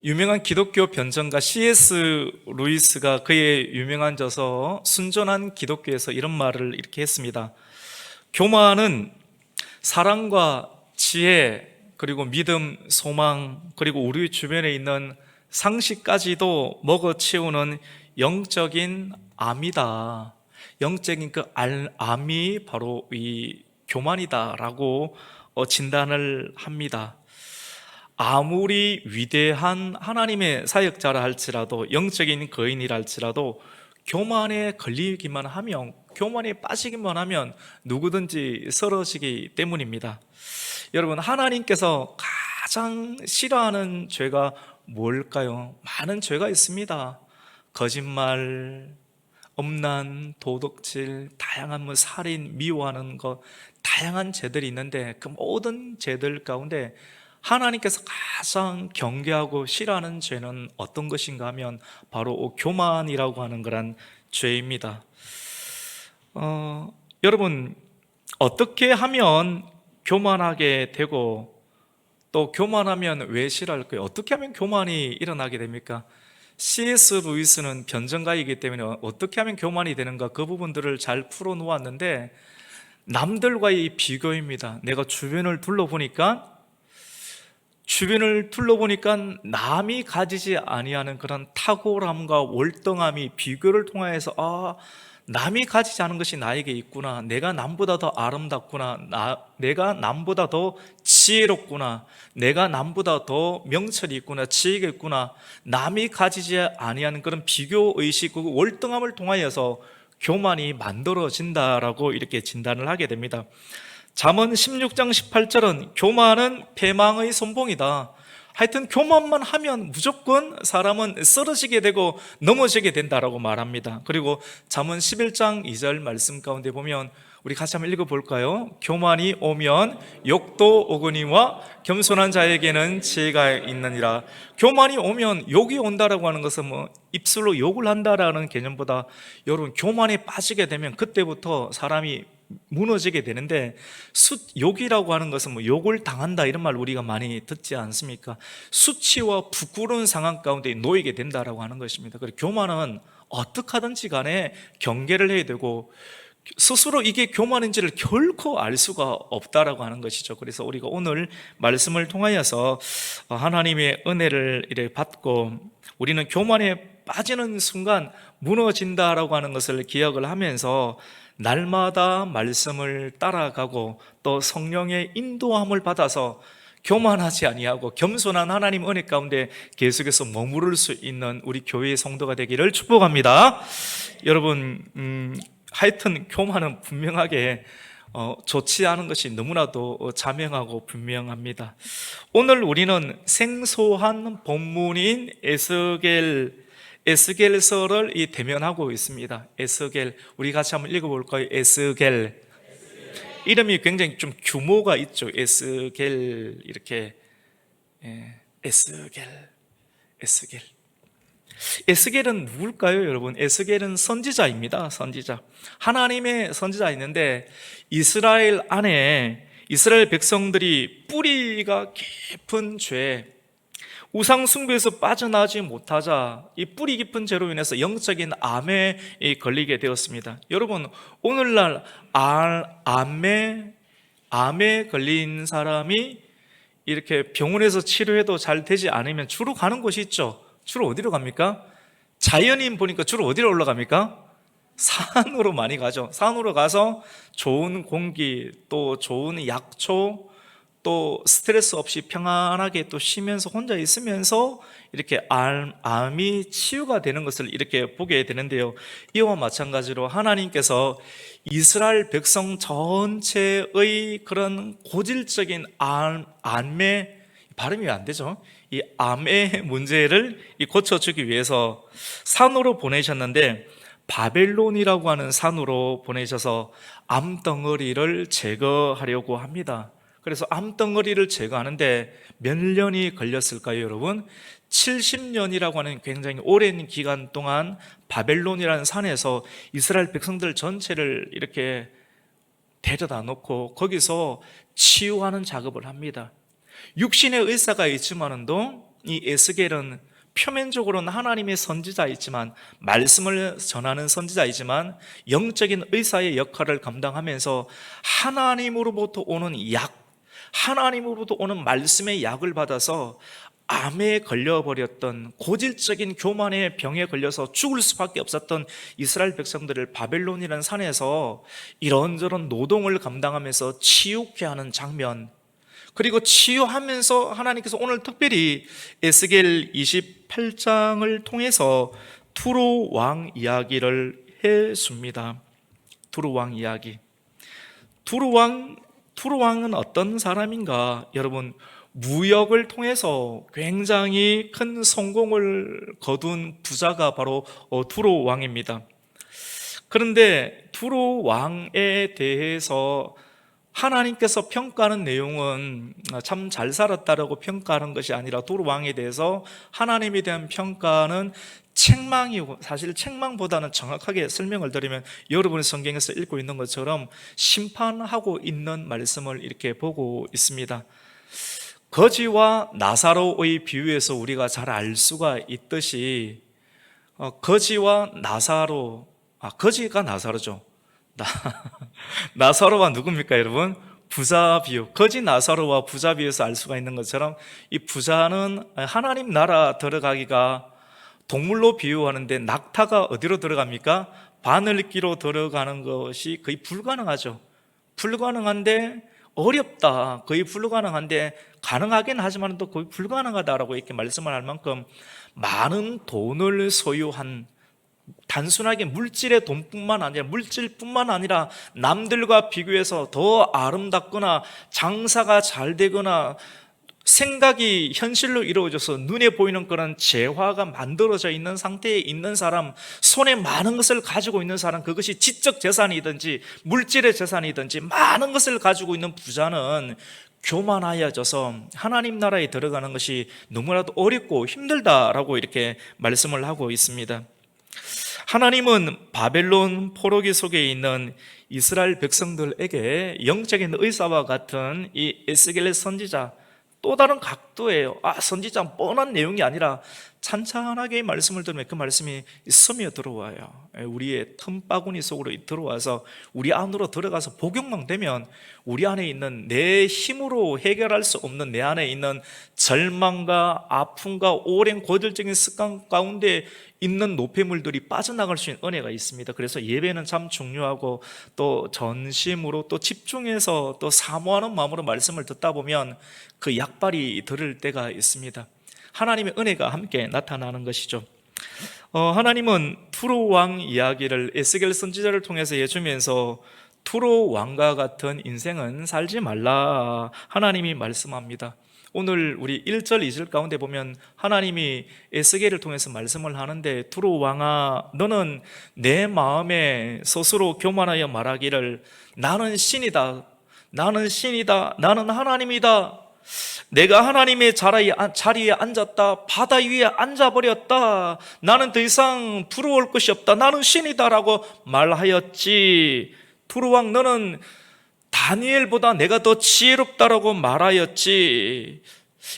유명한 기독교 변증가 C.S. 루이스가 그의 유명한 저서 순전한 기독교에서 이런 말을 이렇게 했습니다. 교만은 사랑과 지혜, 그리고 믿음, 소망, 그리고 우리 주변에 있는 상식까지도 먹어치우는 영적인 암이다. 영적인 그 암이 바로 이 교만이다라고 진단을 합니다. 아무리 위대한 하나님의 사역자라 할지라도, 영적인 거인이라 할지라도 교만에 걸리기만 하면, 교만에 빠지기만 하면 누구든지 쓰러지기 때문입니다. 여러분, 하나님께서 가장 싫어하는 죄가 뭘까요? 많은 죄가 있습니다. 거짓말, 음란, 도둑질, 다양한 살인, 미워하는 것, 다양한 죄들이 있는데 그 모든 죄들 가운데 하나님께서 가장 경계하고 싫어하는 죄는 어떤 것인가 하면 바로 교만이라고 하는 그런 죄입니다. 여러분, 어떻게 하면 교만하게 되고 또 교만하면 왜 싫어할까요? 어떻게 하면 교만이 일어나게 됩니까? C.S. 루이스는 변증가이기 때문에 어떻게 하면 교만이 되는가 그 부분들을 잘 풀어놓았는데, 남들과의 비교입니다. 내가 주변을 둘러보니까 남이 가지지 아니하는 그런 탁월함과 월등함이 비교를 통하여서 남이 가지지 않은 것이 나에게 있구나, 내가 남보다 더 아름답구나, 내가 남보다 더 지혜롭구나, 내가 남보다 더 명철이 있구나, 지혜가 있구나, 남이 가지지 아니하는 그런 비교의식, 그 월등함을 통하여서 교만이 만들어진다라고 이렇게 진단을 하게 됩니다. 잠언 16장 18절은 교만은 패망의 선봉이다. 하여튼 교만만 하면 무조건 사람은 쓰러지게 되고 넘어지게 된다라고 말합니다. 그리고 잠언 11장 2절 말씀 가운데 보면 우리 같이 한번 읽어볼까요? 교만이 오면 욕도 오거니와 겸손한 자에게는 지혜가 있느니라. 교만이 오면 욕이 온다라고 하는 것은 입술로 욕을 한다라는 개념보다, 여러분, 교만에 빠지게 되면 그때부터 사람이 무너지게 되는데, 욕이라고 하는 것은 욕을 당한다 이런 말 우리가 많이 듣지 않습니까? 수치와 부끄러운 상황 가운데 놓이게 된다라고 하는 것입니다. 그래서 교만은 어떻게 하든지 간에 경계를 해야 되고, 스스로 이게 교만인지를 결코 알 수가 없다라고 하는 것이죠. 그래서 우리가 오늘 말씀을 통하여서 하나님의 은혜를 이렇게 받고 우리는 교만에 빠지는 순간 무너진다라고 하는 것을 기억을 하면서 날마다 말씀을 따라가고 또 성령의 인도함을 받아서 교만하지 아니하고 겸손한 하나님 은혜 가운데 계속해서 머무를 수 있는 우리 교회의 성도가 되기를 축복합니다. 여러분, 하여튼 교만은 분명하게 좋지 않은 것이 너무나도 자명하고 분명합니다. 오늘 우리는 생소한 본문인 에스겔서를 대면하고 있습니다. 에스겔, 우리 같이 한번 읽어볼까요? 에스겔. 이름이 굉장히 좀 규모가 있죠. 에스겔, 이렇게. 에스겔. 에스겔은 누굴까요, 여러분? 에스겔은 선지자입니다. 선지자. 하나님의 선지자 있는데, 이스라엘 안에 이스라엘 백성들이 뿌리가 깊은 죄, 우상 숭배에서 빠져나지 못하자 이 뿌리 깊은 죄로 인해서 영적인 암에 걸리게 되었습니다. 여러분, 오늘날 암에 걸린 사람이 이렇게 병원에서 치료해도 잘 되지 않으면 주로 가는 곳이 있죠. 주로 어디로 갑니까? 자연인 보니까 주로 어디로 올라갑니까? 산으로 많이 가죠. 산으로 가서 좋은 공기, 또 좋은 약초, 또 스트레스 없이 평안하게 또 쉬면서 혼자 있으면서 이렇게 암이 치유가 되는 것을 이렇게 보게 되는데요. 이와 마찬가지로 하나님께서 이스라엘 백성 전체의 그런 고질적인 암의, 발음이 안 되죠. 이 암의 문제를 고쳐주기 위해서 산으로 보내셨는데, 바벨론이라고 하는 산으로 보내셔서 암덩어리를 제거하려고 합니다. 그래서 암덩어리를 제거하는데 몇 년이 걸렸을까요, 여러분? 70년이라고 하는 굉장히 오랜 기간 동안 바벨론이라는 산에서 이스라엘 백성들 전체를 이렇게 데려다 놓고 거기서 치유하는 작업을 합니다. 육신의 의사가 있지만도 이 에스겔은 표면적으로는 하나님의 선지자이지만, 말씀을 전하는 선지자이지만 영적인 의사의 역할을 감당하면서 하나님으로부터 오는 약, 하나님으로부터 오는 말씀의 약을 받아서 암에 걸려버렸던, 고질적인 교만의 병에 걸려서 죽을 수밖에 없었던 이스라엘 백성들을 바벨론이라는 산에서 이런저런 노동을 감당하면서 치유케 하는 장면, 그리고 치유하면서 하나님께서 오늘 특별히 에스겔 28장을 통해서 투로 왕 이야기를 해줍니다. 투로 왕 이야기. 투로 왕은 어떤 사람인가? 여러분, 무역을 통해서 굉장히 큰 성공을 거둔 부자가 바로 투로 왕입니다. 그런데 투로 왕에 대해서 하나님께서 평가하는 내용은 참 잘 살았다라고 평가하는 것이 아니라, 투로 왕에 대해서 하나님에 대한 평가는 책망이고, 사실 책망보다는 정확하게 설명을 드리면 여러분이 성경에서 읽고 있는 것처럼 심판하고 있는 말씀을 이렇게 보고 있습니다. 거지와 나사로의 비유에서 우리가 잘 알 수가 있듯이, 거지와 나사로, 거지가 나사로죠. 나사로와 누굽니까, 여러분? 부자 비유. 거지 나사로와 부자 비유에서 알 수가 있는 것처럼, 이 부자는 하나님 나라 들어가기가 동물로 비유하는데, 낙타가 어디로 들어갑니까? 바늘기로 들어가는 것이 거의 불가능하죠. 불가능한데, 어렵다, 거의 불가능한데, 가능하긴 하지만 또 거의 불가능하다라고 이렇게 말씀을 할 만큼 많은 돈을 소유한, 단순하게 물질의 돈뿐만 아니라, 물질뿐만 아니라 남들과 비교해서 더 아름답거나 장사가 잘 되거나 생각이 현실로 이루어져서 눈에 보이는 그런 재화가 만들어져 있는 상태에 있는 사람, 손에 많은 것을 가지고 있는 사람, 그것이 지적 재산이든지 물질의 재산이든지 많은 것을 가지고 있는 부자는 교만하여져서 하나님 나라에 들어가는 것이 너무나도 어렵고 힘들다라고 이렇게 말씀을 하고 있습니다. 하나님은 바벨론 포로기 속에 있는 이스라엘 백성들에게 영적인 의사와 같은 이 에스겔의 선지자, 또 다른 각도예요. 선지자 뻔한 내용이 아니라 찬찬하게 말씀을 들으면 그 말씀이 스며 들어와요. 우리의 틈바구니 속으로 들어와서 우리 안으로 들어가서 복용만 되면 우리 안에 있는, 내 힘으로 해결할 수 없는 내 안에 있는 절망과 아픔과 오랜 고질적인 습관 가운데 있는 노폐물들이 빠져나갈 수 있는 은혜가 있습니다. 그래서 예배는 참 중요하고, 또 전심으로 또 집중해서 또 사모하는 마음으로 말씀을 듣다 보면 그 약발이 들을 때가 있습니다. 하나님의 은혜가 함께 나타나는 것이죠. 하나님은 투로 왕 이야기를 에스겔 선지자를 통해서 해주면서 투로 왕과 같은 인생은 살지 말라, 하나님이 말씀합니다. 오늘 우리 1절 2절 가운데 보면 하나님이 에스겔을 통해서 말씀을 하는데, 투로 왕아, 너는 내 마음에 스스로 교만하여 말하기를 나는 신이다, 나는 신이다, 나는 하나님이다, 내가 하나님의 자리에 앉았다, 바다 위에 앉아버렸다, 나는 더 이상 부러울 것이 없다, 나는 신이다라고 말하였지. 투로 왕, 너는 다니엘보다 내가 더 지혜롭다라고 말하였지.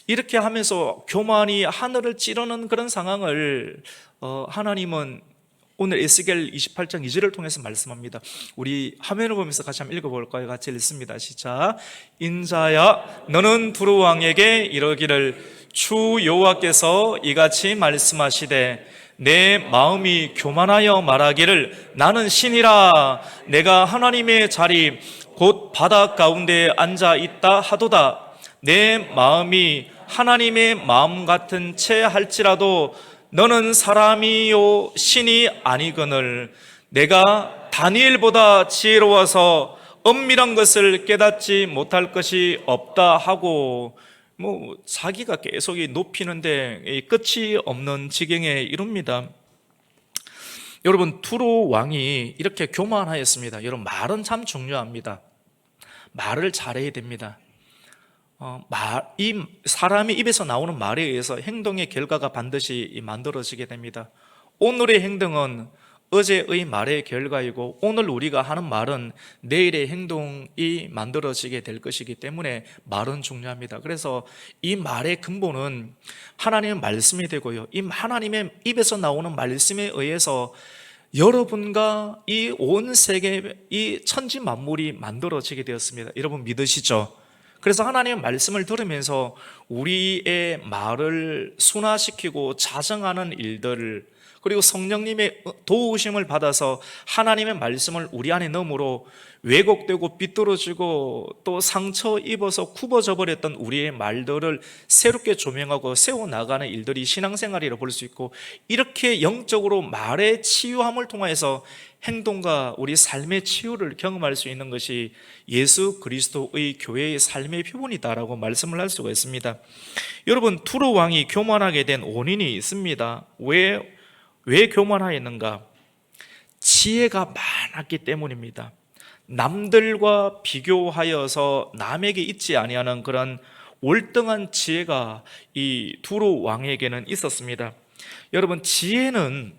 이렇게 하면서 교만이 하늘을 찌르는 그런 상황을 하나님은 오늘 에스겔 28장 2절을 통해서 말씀합니다. 우리 화면을 보면서 같이 한번 읽어볼까요? 같이 읽습니다. 시작. 인자야, 너는 두루 왕에게 이러기를 주 여호와께서 이같이 말씀하시되 내 마음이 교만하여 말하기를 나는 신이라, 내가 하나님의 자리 곧 바다 가운데 앉아 있다 하도다. 내 마음이 하나님의 마음 같은 채 할지라도 너는 사람이요 신이 아니거늘 내가 다니엘보다 지혜로워서 엄밀한 것을 깨닫지 못할 것이 없다 하고, 자기가 계속 높이는데 끝이 없는 지경에 이릅니다. 여러분, 투로 왕이 이렇게 교만하였습니다. 여러분, 말은 참 중요합니다. 말을 잘해야 됩니다. 이 사람이 입에서 나오는 말에 의해서 행동의 결과가 반드시 만들어지게 됩니다. 오늘의 행동은 어제의 말의 결과이고 오늘 우리가 하는 말은 내일의 행동이 만들어지게 될 것이기 때문에 말은 중요합니다. 그래서 이 말의 근본은 하나님의 말씀이 되고요, 이 하나님의 입에서 나오는 말씀에 의해서 여러분과 이 온 세계, 이 천지 만물이 만들어지게 되었습니다. 여러분 믿으시죠? 그래서 하나님의 말씀을 들으면서 우리의 말을 순화시키고 자정하는 일들, 그리고 성령님의 도우심을 받아서 하나님의 말씀을 우리 안에 넣음으로 왜곡되고 삐뚤어지고 또 상처 입어서 굽어져 버렸던 우리의 말들을 새롭게 조명하고 세워나가는 일들이 신앙생활이라 볼 수 있고, 이렇게 영적으로 말의 치유함을 통해서 행동과 우리 삶의 치유를 경험할 수 있는 것이 예수 그리스도의 교회의 삶의 표본이다라고 말씀을 할 수가 있습니다. 여러분, 두로 왕이 교만하게 된 원인이 있습니다. 왜 교만하였는가? 지혜가 많았기 때문입니다. 남들과 비교하여서 남에게 있지 아니하는 그런 월등한 지혜가 이 두로 왕에게는 있었습니다. 여러분, 지혜는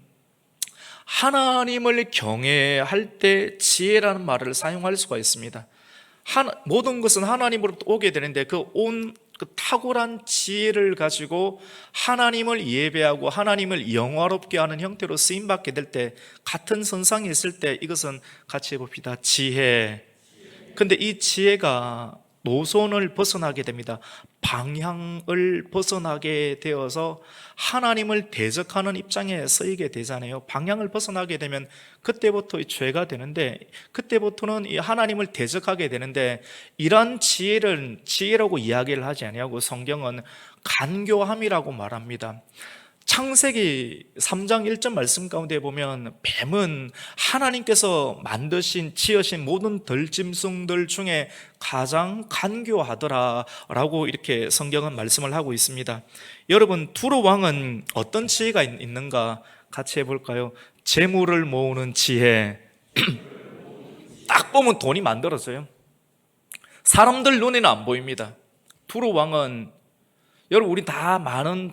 하나님을 경외할 때 지혜라는 말을 사용할 수가 있습니다. 모든 것은 하나님으로부터 오게 되는데 그 탁월한 지혜를 가지고 하나님을 예배하고 하나님을 영화롭게 하는 형태로 쓰임받게 될 때, 같은 선상에 있을 때 이것은 같이 해봅시다. 지혜. 근데 이 지혜가 노선을 벗어나게 됩니다. 방향을 벗어나게 되어서 하나님을 대적하는 입장에 서이게 되잖아요. 방향을 벗어나게 되면 그때부터 죄가 되는데, 그때부터는 이 하나님을 대적하게 되는데, 이런 지혜를 지혜라고 이야기를 하지 아니하고 성경은 간교함이라고 말합니다. 창세기 3장 1절 말씀 가운데 보면 뱀은 하나님께서 지으신 모든 들짐승들 중에 가장 간교하더라 라고 이렇게 성경은 말씀을 하고 있습니다. 여러분, 두로 왕은 어떤 지혜가 있는가 같이 해볼까요? 재물을 모으는 지혜. 딱 보면 돈이 만들어져요. 사람들 눈에는 안 보입니다. 두로 왕은, 여러분, 우리 다 많은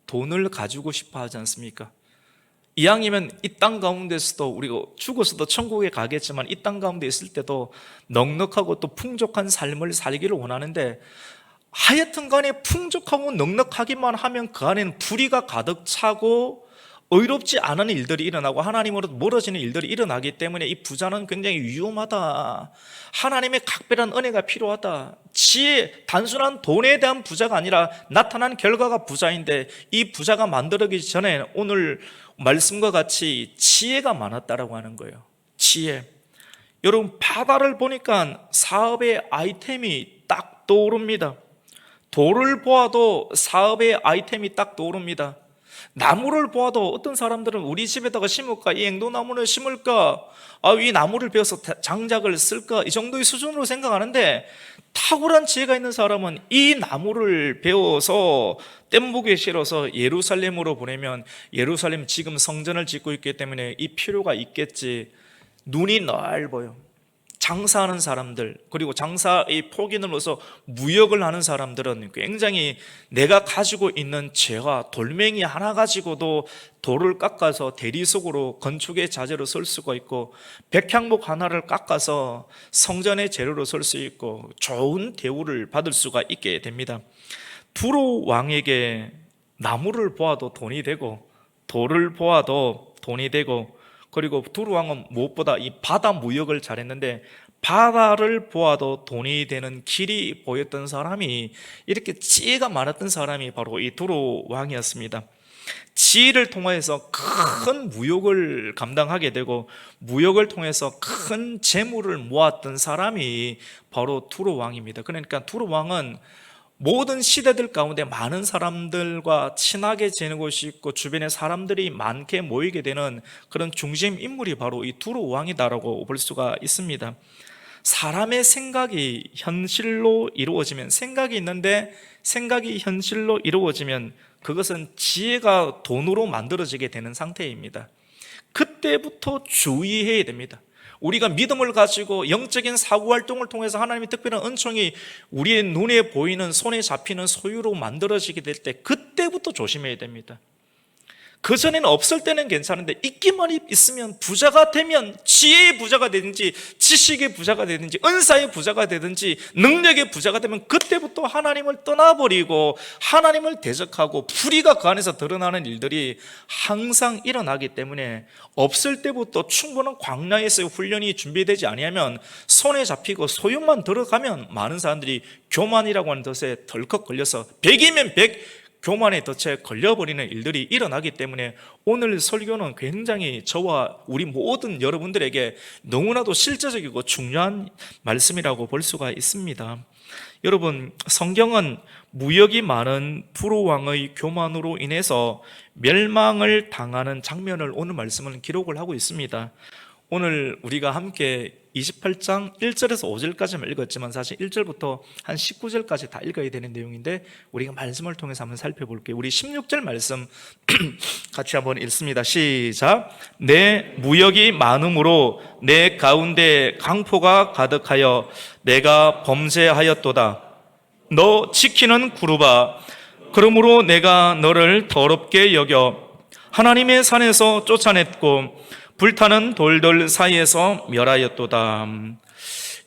돈을 가지고 싶어 하지 않습니까? 이왕이면 이 땅 가운데서도 우리가 죽어서도 천국에 가겠지만 이 땅 가운데 있을 때도 넉넉하고 또 풍족한 삶을 살기를 원하는데, 하여튼 간에 풍족하고 넉넉하기만 하면 그 안에는 불의가 가득 차고 의롭지 않은 일들이 일어나고 하나님으로부터 멀어지는 일들이 일어나기 때문에 이 부자는 굉장히 위험하다, 하나님의 각별한 은혜가 필요하다, 단순한 돈에 대한 부자가 아니라 나타난 결과가 부자인데, 이 부자가 만들어지기 전에 오늘 말씀과 같이 지혜가 많았다라고 하는 거예요. 지혜. 여러분, 바다를 보니까 사업의 아이템이 딱 떠오릅니다. 돌을 보아도 사업의 아이템이 딱 떠오릅니다. 나무를 보아도 어떤 사람들은 우리 집에다가 심을까? 이 앵도나무를 심을까? 이 나무를 베어서 장작을 쓸까? 이 정도의 수준으로 생각하는데, 탁월한 지혜가 있는 사람은 이 나무를 베어서 뗏목에 실어서 예루살렘으로 보내면, 예루살렘 지금 성전을 짓고 있기 때문에 이 필요가 있겠지. 눈이 넓어요. 장사하는 사람들, 그리고 장사의 폭인으로서 무역을 하는 사람들은 굉장히 내가 가지고 있는 재화, 돌멩이 하나 가지고도 돌을 깎아서 대리석으로 건축의 자재로 쓸 수가 있고, 백향목 하나를 깎아서 성전의 재료로 쓸 수 있고 좋은 대우를 받을 수가 있게 됩니다. 두로 왕에게 나무를 보아도 돈이 되고 돌을 보아도 돈이 되고, 그리고 두로 왕은 무엇보다 이 바다 무역을 잘했는데 바다를 보아도 돈이 되는 길이 보였던 사람이, 이렇게 지혜가 많았던 사람이 바로 이 두로 왕이었습니다. 지혜를 통해서 큰 무역을 감당하게 되고 무역을 통해서 큰 재물을 모았던 사람이 바로 두로 왕입니다. 그러니까 두로 왕은 모든 시대들 가운데 많은 사람들과 친하게 지내고 싶고 주변에 사람들이 많게 모이게 되는 그런 중심 인물이 바로 이 두로 왕이다라고 볼 수가 있습니다. 사람의 생각이 현실로 이루어지면, 생각이 있는데 생각이 현실로 이루어지면 그것은 지혜가 돈으로 만들어지게 되는 상태입니다. 그때부터 주의해야 됩니다. 우리가 믿음을 가지고 영적인 사고활동을 통해서 하나님의 특별한 은총이 우리의 눈에 보이는, 손에 잡히는 소유로 만들어지게 될 때, 그때부터 조심해야 됩니다. 그전에는 없을 때는 괜찮은데 있기만 있으면 부자가 되면 지혜의 부자가 되든지 지식의 부자가 되든지 은사의 부자가 되든지 능력의 부자가 되면 그때부터 하나님을 떠나버리고 하나님을 대적하고 불의가 그 안에서 드러나는 일들이 항상 일어나기 때문에 없을 때부터 충분한 광야에서의 훈련이 준비되지 아니하면 손에 잡히고 소용만 들어가면 많은 사람들이 교만이라고 하는 덫에 덜컥 걸려서 100이면 100 교만의 덫에 걸려버리는 일들이 일어나기 때문에 오늘 설교는 굉장히 저와 우리 모든 여러분들에게 너무나도 실제적이고 중요한 말씀이라고 볼 수가 있습니다. 여러분, 성경은 무역이 많은 부로왕의 교만으로 인해서 멸망을 당하는 장면을 오늘 말씀은 기록을 하고 있습니다. 오늘 우리가 함께 28장 1절에서 5절까지만 읽었지만 사실 1절부터 한 19절까지 다 읽어야 되는 내용인데 우리가 말씀을 통해서 한번 살펴볼게요. 우리 16절 말씀 같이 한번 읽습니다. 시작. 내 무역이 많음으로 내 가운데 강포가 가득하여 내가 범죄하였도다. 너 지키는 구루바, 그러므로 내가 너를 더럽게 여겨 하나님의 산에서 쫓아냈고 불타는 돌들 사이에서 멸하였도다.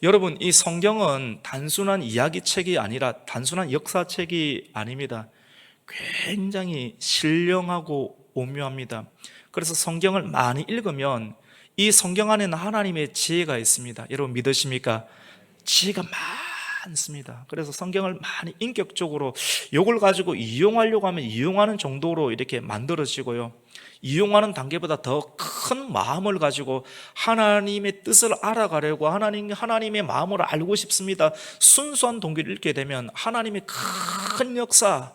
여러분, 이 성경은 단순한 이야기책이 아니라 단순한 역사책이 아닙니다. 굉장히 신령하고 오묘합니다. 그래서 성경을 많이 읽으면 이 성경 안에는 하나님의 지혜가 있습니다. 여러분 믿으십니까? 지혜가 많습니다. 그래서 성경을 많이 인격적으로 이걸 가지고 이용하려고 하면 이용하는 정도로 이렇게 만들어지고요, 이용하는 단계보다 더 큰 마음을 가지고 하나님의 뜻을 알아가려고 하나님의 마음을 알고 싶습니다. 순수한 동기를 읽게 되면 하나님의 큰 역사,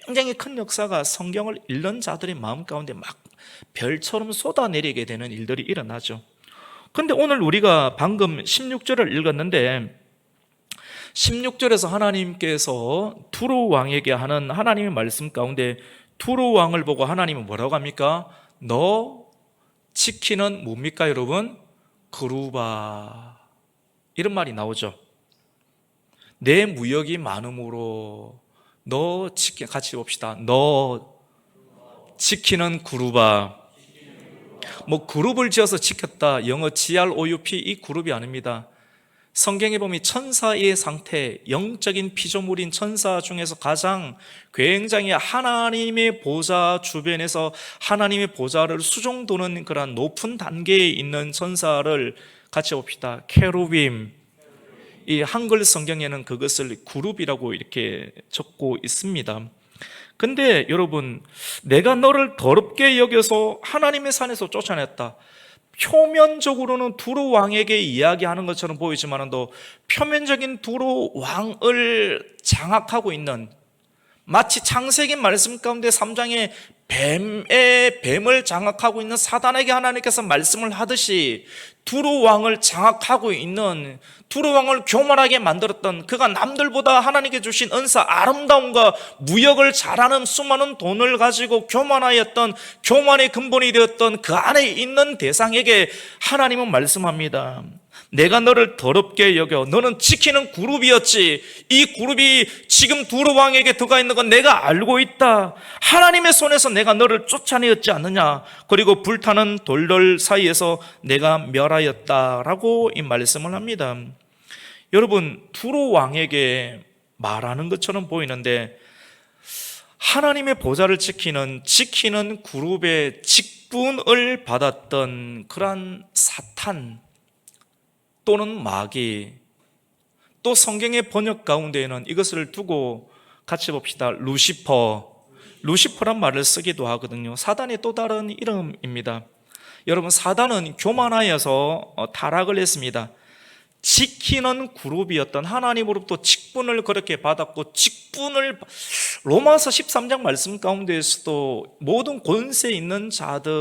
굉장히 큰 역사가 성경을 읽는 자들의 마음 가운데 막 별처럼 쏟아내리게 되는 일들이 일어나죠. 그런데 오늘 우리가 방금 16절을 읽었는데 16절에서 하나님께서 두로 왕에게 하는 하나님의 말씀 가운데 두로 왕을 보고 하나님은 뭐라고 합니까? 너 지키는 뭡니까 여러분? 그루바, 이런 말이 나오죠. 내 무역이 많음으로 너 지키, 같이 봅시다. 너 지키는 그루바. 뭐 그룹을 지어서 지켰다, 영어 GROUP, 이 그룹이 아닙니다. 성경에 보면 천사의 상태, 영적인 피조물인 천사 중에서 가장 굉장히 하나님의 보좌 주변에서 하나님의 보좌를 수종도는 그런 높은 단계에 있는 천사를 같이 봅시다. 케루빔. 이 한글 성경에는 그것을 그룹이라고 이렇게 적고 있습니다. 근데 여러분, 내가 너를 더럽게 여겨서 하나님의 산에서 쫓아냈다. 표면적으로는 두로 왕에게 이야기하는 것처럼 보이지만도 표면적인 두로 왕을 장악하고 있는, 마치 창세기 말씀 가운데 3장에 뱀을 장악하고 있는 사단에게 하나님께서 말씀을 하듯이 두로 왕을 장악하고 있는, 두로 왕을 교만하게 만들었던, 그가 남들보다 하나님께 주신 은사, 아름다움과 무역을 잘하는 수많은 돈을 가지고 교만하였던, 교만의 근본이 되었던 그 안에 있는 대상에게 하나님은 말씀합니다. 내가 너를 더럽게 여겨. 너는 지키는 그룹이었지. 이 그룹이 지금 두로 왕에게 들어가 있는 건 내가 알고 있다. 하나님의 손에서 내가 너를 쫓아내었지 않느냐. 그리고 불타는 돌들 사이에서 내가 멸하였다라고 이 말씀을 합니다. 여러분, 두로 왕에게 말하는 것처럼 보이는데 하나님의 보좌를 지키는 그룹의 직분을 받았던 그러한 사탄 또는 마귀, 또 성경의 번역 가운데에는 이것을 두고 같이 봅시다. 루시퍼란 말을 쓰기도 하거든요. 사단의 또 다른 이름입니다. 여러분, 사단은 교만하여서 타락을 했습니다. 지키는 그룹이었던, 하나님으로부터 직분을 그렇게 받았고, 직분을 로마서 13장 말씀 가운데에서도 모든 권세 있는 자들,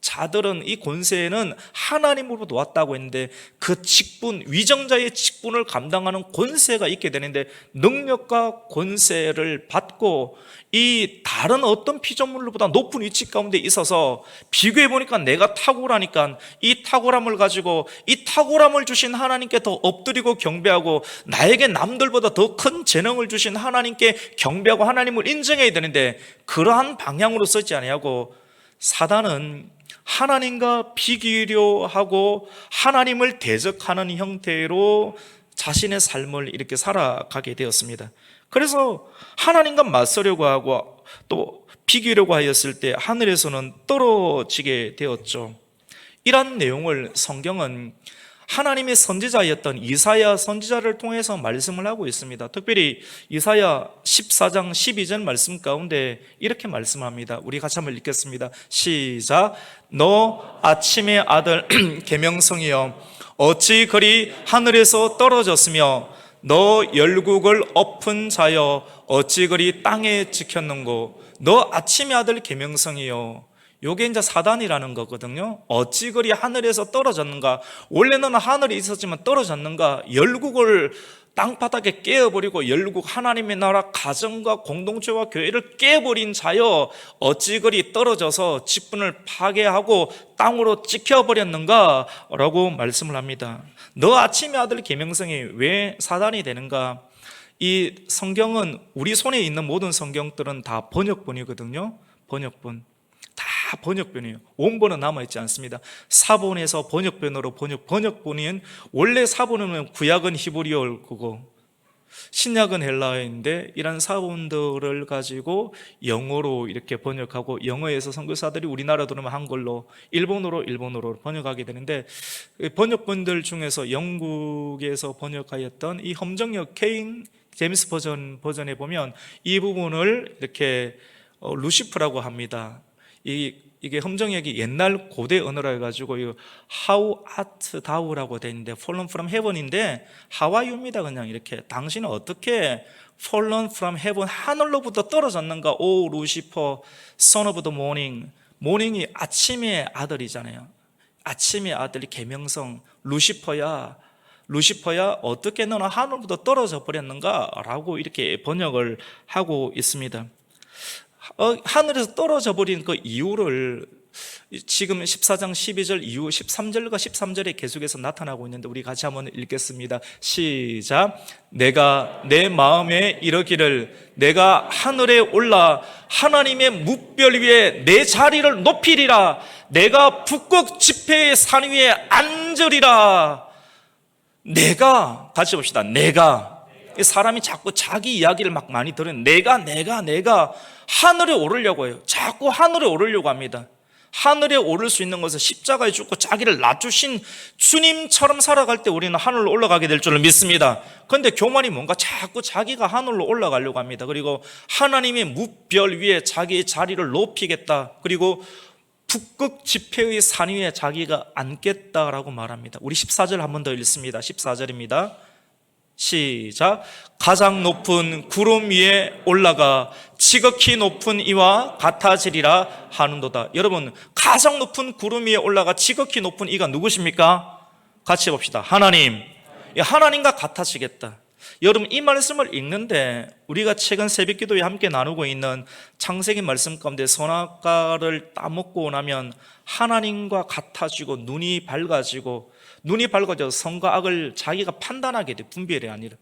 자들은, 이 권세는 하나님으로부터 왔다고 했는데 그 직분, 위정자의 직분을 감당하는 권세가 있게 되는데, 능력과 권세를 받고 이 다른 어떤 피조물보다 높은 위치 가운데 있어서 비교해 보니까 내가 탁월하니까 이 탁월함을 가지고 이 탁월함을 주신 하나님께 더 엎드리고 경배하고, 나에게 남들보다 더 큰 재능을 주신 하나님께 경배하고 하나님을 인정해야 되는데, 그러한 방향으로 쓰지 아니하고 사단은 하나님과 비교려 하고 하나님을 대적하는 형태로 자신의 삶을 이렇게 살아가게 되었습니다. 그래서 하나님과 맞서려고 하고 또 비교려고 하였을 때 하늘에서는 떨어지게 되었죠. 이런 내용을 성경은 하나님의 선지자였던 이사야 선지자를 통해서 말씀을 하고 있습니다. 특별히 이사야 14장 12절 말씀 가운데 이렇게 말씀합니다. 우리 같이 한번 읽겠습니다. 시작. 너 아침의 아들 계명성이여, 어찌 그리 하늘에서 떨어졌으며 너 열국을 엎은 자여, 어찌 그리 땅에 지켰는고. 너 아침의 아들 계명성이여, 요게 이제 사단이라는 거거든요. 어찌 그리 하늘에서 떨어졌는가. 원래는 하늘에 있었지만 떨어졌는가. 열국을 땅바닥에 깨어버리고 열국, 하나님의 나라 가정과 공동체와 교회를 깨버린 자여, 어찌 그리 떨어져서 직분을 파괴하고 땅으로 찍혀버렸는가 라고 말씀을 합니다. 너 아침의 아들 계명성이 왜 사단이 되는가. 이 성경은, 우리 손에 있는 모든 성경들은 다 번역본이거든요. 번역본, 다 번역본이에요. 원본은 남아있지 않습니다. 사본에서 번역본으로 번역본인, 원래 사본은 구약은 히브리어고 신약은 헬라어인데, 이런 사본들을 가지고 영어로 이렇게 번역하고, 영어에서 선교사들이 우리나라 들어오면 한글로, 일본어로 번역하게 되는데, 번역본들 중에서 영국에서 번역하였던 이 험정역 케인 제임스 버전에 보면 이 부분을 이렇게 루시프라고 합니다. 이게 험정역이 옛날 고대 언어라 해가지고 How art thou라고 되어 있는데 Fallen from heaven인데 하와이입니다. 그냥 이렇게, 당신은 어떻게 Fallen from heaven, 하늘로부터 떨어졌는가, 오 루시퍼 son of the morning. 모닝이 아침의 아들이잖아요. 아침의 아들이 계명성 루시퍼야, 어떻게 너는 하늘부터 떨어져 버렸는가 라고 이렇게 번역을 하고 있습니다. 하늘에서 떨어져 버린 그 이유를 지금 14장 12절 이후 13절과 13절에 계속해서 나타나고 있는데, 우리 같이 한번 읽겠습니다. 시작. 내가 내 마음에 이르기를, 내가 하늘에 올라 하나님의 뭇별 위에 내 자리를 높이리라. 내가 북극 지폐의 산 위에 앉으리라. 내가, 같이 봅시다. 내가. 사람이 자꾸 자기 이야기를 막 많이 들으면 내가 하늘에 오르려고 해요. 자꾸 하늘에 오르려고 합니다. 하늘에 오를 수 있는 것은 십자가에 죽고 자기를 낮추신 주님처럼 살아갈 때 우리는 하늘로 올라가게 될 줄을 믿습니다. 그런데 교만이 뭔가 자꾸 자기가 하늘로 올라가려고 합니다. 그리고 하나님의 뭇별 위에 자기의 자리를 높이겠다. 그리고 북극 지폐의 산 위에 자기가 앉겠다라고 말합니다. 우리 14절 한 번 더 읽습니다. 14절입니다. 시작. 가장 높은 구름 위에 올라가 지극히 높은 이와 같아지리라 하는도다. 여러분, 가장 높은 구름 위에 올라가 지극히 높은 이가 누구십니까? 같이 봅시다. 하나님. 하나님과 같아지겠다. 여러분, 이 말씀을 읽는데 우리가 최근 새벽기도에 함께 나누고 있는 창세기 말씀 가운데 선악과를 따먹고 나면 하나님과 같아지고 눈이 밝아져서 선과 악을 자기가 판단하게 돼. 분별이 아니라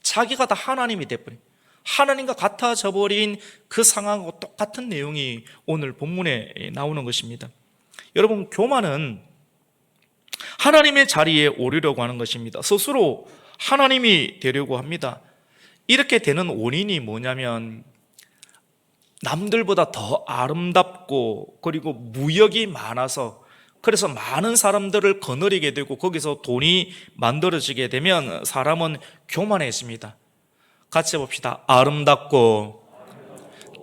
자기가 다 하나님이 돼버린, 하나님과 같아져 버린 그 상황하고 똑같은 내용이 오늘 본문에 나오는 것입니다. 여러분, 교만은 하나님의 자리에 오르려고 하는 것입니다. 스스로 하나님이 되려고 합니다. 이렇게 되는 원인이 뭐냐면, 남들보다 더 아름답고 그리고 무역이 많아서, 그래서 많은 사람들을 거느리게 되고 거기서 돈이 만들어지게 되면 사람은 교만해집니다. 같이 봅시다. 아름답고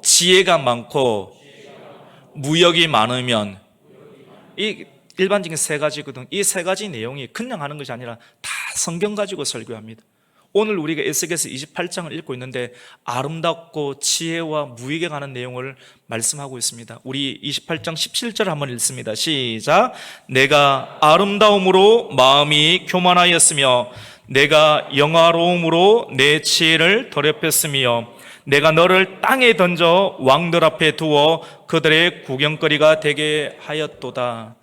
지혜가 많고 무역이 많으면, 이 일반적인 세 가지거든. 이 세 가지 내용이 그냥 하는 것이 아니라 다 성경 가지고 설교합니다. 오늘 우리가 에스겔서 28장을 읽고 있는데 아름답고 지혜와 무익에 관한 내용을 말씀하고 있습니다. 우리 28장 17절 한번 읽습니다. 시작. 내가 아름다움으로 마음이 교만하였으며 내가 영화로움으로 내 지혜를 더럽혔으며 내가 너를 땅에 던져 왕들 앞에 두어 그들의 구경거리가 되게 하였도다.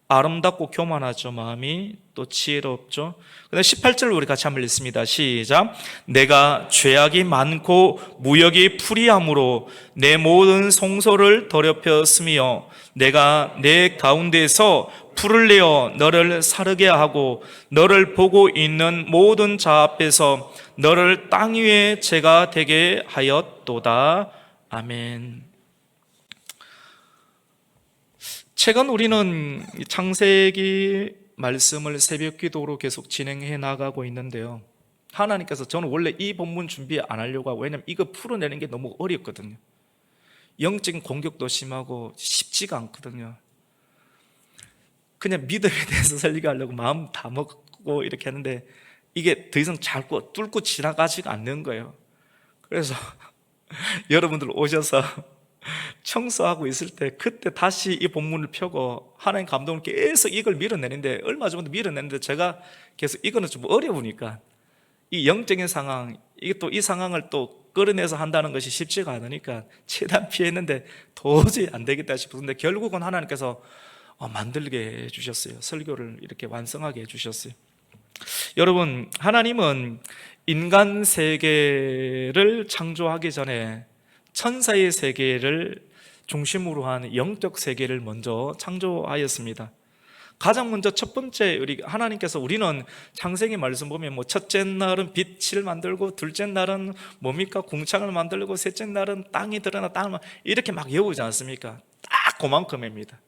아름답고 교만하죠, 마음이. 또 지혜롭죠. 그다음 18절 우리 같이 한번 읽습니다. 시작. 내가 죄악이 많고 무역이 풀이함으로 내 모든 성소를 더럽혔으며 내가 내 가운데서 풀을 내어 너를 사르게 하고 너를 보고 있는 모든 자 앞에서 너를 땅 위에 죄가 되게 하였도다. 아멘. 최근 우리는 창세기 말씀을 새벽 기도로 계속 진행해 나가고 있는데요. 하나님께서, 저는 원래 이 본문 준비 안 하려고 하고, 왜냐면 이거 풀어내는 게 너무 어렵거든요. 영적인 공격도 심하고 쉽지가 않거든요. 그냥 믿음에 대해서 설교하려고 마음 다 먹고 이렇게 하는데 이게 더 이상 잘 뚫고 지나가지가 않는 거예요. 그래서 여러분들 오셔서 청소하고 있을 때 그때 다시 이 본문을 펴고 하나님 감동을 계속 이걸 밀어내는데, 얼마 전부터 밀어내는데 제가 계속 이거는 좀 어려우니까 이 영적인 상황, 이게 또 이 상황을 또 끌어내서 한다는 것이 쉽지가 않으니까 최대한 피했는데 도저히 안 되겠다 싶었는데 결국은 하나님께서 만들게 해주셨어요. 설교를 이렇게 완성하게 해주셨어요. 여러분, 하나님은 인간 세계를 창조하기 전에 천사의 세계를 중심으로 한 영적 세계를 먼저 창조하였습니다. 가장 먼저 첫 번째, 하나님께서, 우리는 창세기 말씀 보면 첫째 날은 빛을 만들고 둘째 날은 뭡니까? 궁창을 만들고 셋째 날은 땅이 드러나 땅을 이렇게 막 외우지 않습니까? 딱 그만큼입니다.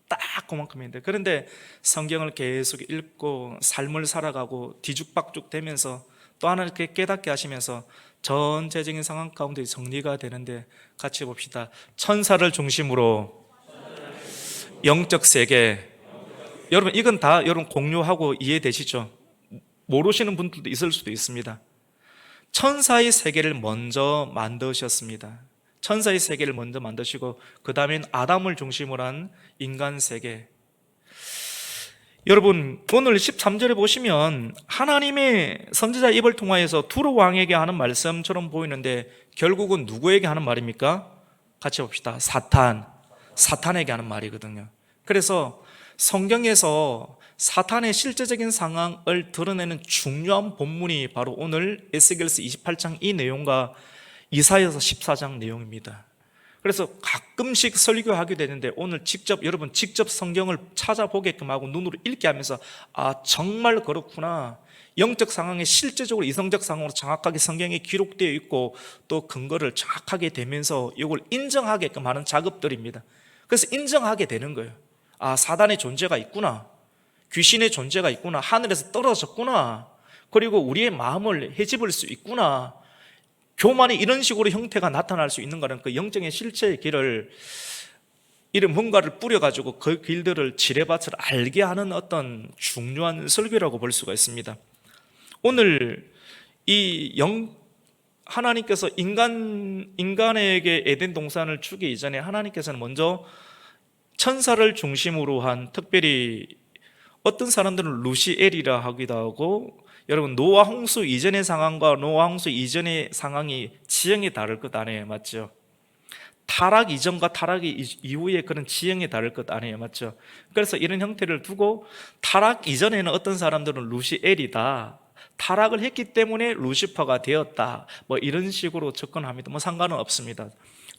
딱 그만큼인데, 그런데 성경을 계속 읽고 삶을 살아가고 뒤죽박죽 되면서 또 하나님께 깨닫게 하시면서 전체적인 상황 가운데 정리가 되는데, 같이 봅시다. 천사를 중심으로 영적 세계. 여러분, 이건 다 여러분 공유하고 이해되시죠? 모르시는 분들도 있을 수도 있습니다. 천사의 세계를 먼저 만드셨습니다. 천사의 세계를 먼저 만드시고 그 다음엔 아담을 중심으로 한 인간 세계. 여러분, 오늘 13절에 보시면 하나님의 선지자 입을 통하여서 두루 왕에게 하는 말씀처럼 보이는데 결국은 누구에게 하는 말입니까? 같이 봅시다. 사탄에게 하는 말이거든요. 그래서 성경에서 사탄의 실제적인 상황을 드러내는 중요한 본문이 바로 오늘 에스겔서 28장 이 내용과 이사야서 14장 내용입니다. 그래서 가끔씩 설교하게 되는데 오늘 여러분 직접 성경을 찾아보게끔 하고 눈으로 읽게 하면서 정말 그렇구나, 영적 상황에 실제적으로 이성적 상황으로 정확하게 성경에 기록되어 있고 또 근거를 정확하게 되면서 이걸 인정하게끔 하는 작업들입니다. 그래서 인정하게 되는 거예요. 사단의 존재가 있구나, 귀신의 존재가 있구나, 하늘에서 떨어졌구나, 그리고 우리의 마음을 헤집을 수 있구나, 교만이 이런 식으로 형태가 나타날 수 있는 거는 그 영적인 실체의 길을, 이런 뭔가를 뿌려가지고 그 길들을 지뢰밭을 알게 하는 어떤 중요한 설교라고 볼 수가 있습니다. 오늘 하나님께서 인간에게 에덴 동산을 주기 이전에 하나님께서는 먼저 천사를 중심으로 한, 특별히 어떤 사람들은 루시엘이라 하기도 하고, 여러분 노아 홍수 이전의 상황과 노아 홍수 이전의 상황이 지형이 다를 것 아니에요, 맞죠? 타락 이전과 타락 이후에 그런 지형이 다를 것 아니에요, 맞죠? 그래서 이런 형태를 두고 타락 이전에는 어떤 사람들은 루시엘이다, 타락을 했기 때문에 루시퍼가 되었다, 이런 식으로 접근합니다. 상관은 없습니다.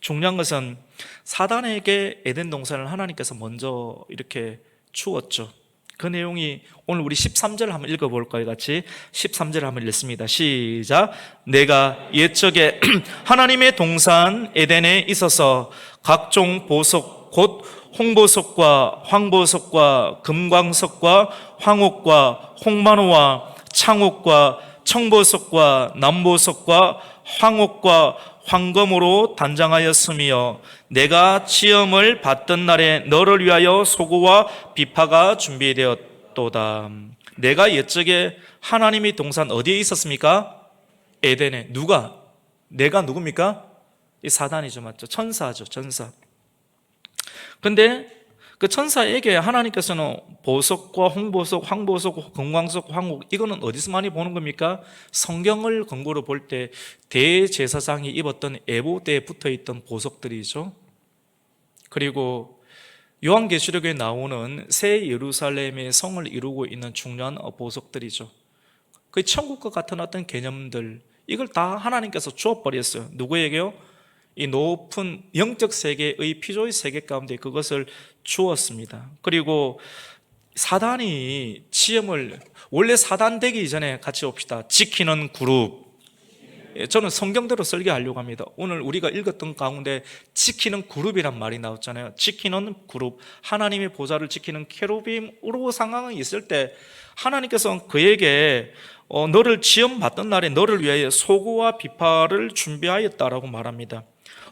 중요한 것은 사단에게 에덴 동산을 하나님께서 먼저 이렇게 주었죠. 그 내용이 오늘 우리 13절 한번 읽어볼까요? 같이 13절 한번 읽습니다. 시작. 내가 옛적에 하나님의 동산 에덴에 있어서 각종 보석 곧 홍보석과 황보석과 금광석과 황옥과 홍만호와 창옥과 청보석과 남보석과 황옥과 황금으로 단장하였으며 내가 시험을 받던 날에 너를 위하여 소고와 비파가 준비되었도다. 내가 옛적에 하나님의 동산 어디에 있었습니까? 에덴에. 누가? 내가 누굽니까? 이 사단이죠, 맞죠? 천사죠, 천사. 근데 그 천사에게 하나님께서는 보석과 홍보석, 황보석, 금광석, 황옥, 이거는 어디서 많이 보는 겁니까? 성경을 근거로 볼 때 대제사장이 입었던 에봇대에 붙어있던 보석들이죠. 그리고 요한계시록에 나오는 새 예루살렘의 성을 이루고 있는 중요한 보석들이죠. 그 천국과 같은 어떤 개념들, 이걸 다 하나님께서 주어버렸어요. 누구에게요? 이 높은 영적 세계의 피조의 세계 가운데 그것을 주었습니다. 그리고 사단이 지음을, 원래 사단 되기 이전에 같이 봅시다. 지키는 그룹. 저는 성경대로 설계하려고 합니다. 오늘 우리가 읽었던 가운데 지키는 그룹이란 말이 나왔잖아요. 지키는 그룹, 하나님의 보좌를 지키는 케루빔으로 상황이 있을 때 하나님께서 그에게 너를 지음받던 날에 너를 위하여 소고와 비파를 준비하였다라고 말합니다.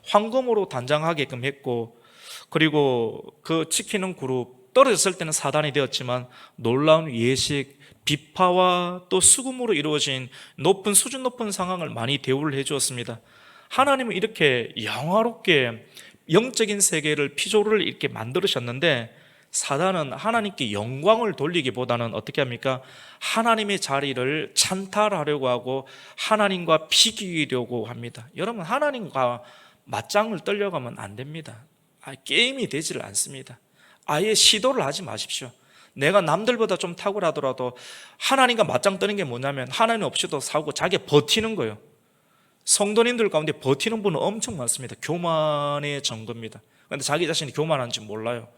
황금으로 단장하게끔 했고, 그리고 그 지키는 그룹, 떨어졌을 때는 사단이 되었지만 놀라운 예식, 비파와 또 수금으로 이루어진 높은 수준 높은 상황을 많이 대우를 해주었습니다. 하나님은 이렇게 영화롭게 영적인 세계를, 피조를 이렇게 만들으셨는데 사단은 하나님께 영광을 돌리기보다는 어떻게 합니까? 하나님의 자리를 찬탈하려고 하고 하나님과 비기려고 합니다. 여러분, 하나님과 맞짱을 떨려가면 안 됩니다. 게임이 되지를 않습니다. 아예 시도를 하지 마십시오. 내가 남들보다 좀 탁월하더라도 하나님과 맞짱 뜨는 게 뭐냐면 하나님 없이도 사고 자기가 버티는 거예요. 성도님들 가운데 버티는 분은 엄청 많습니다. 교만의 증거입니다. 그런데 자기 자신이 교만한지 몰라요.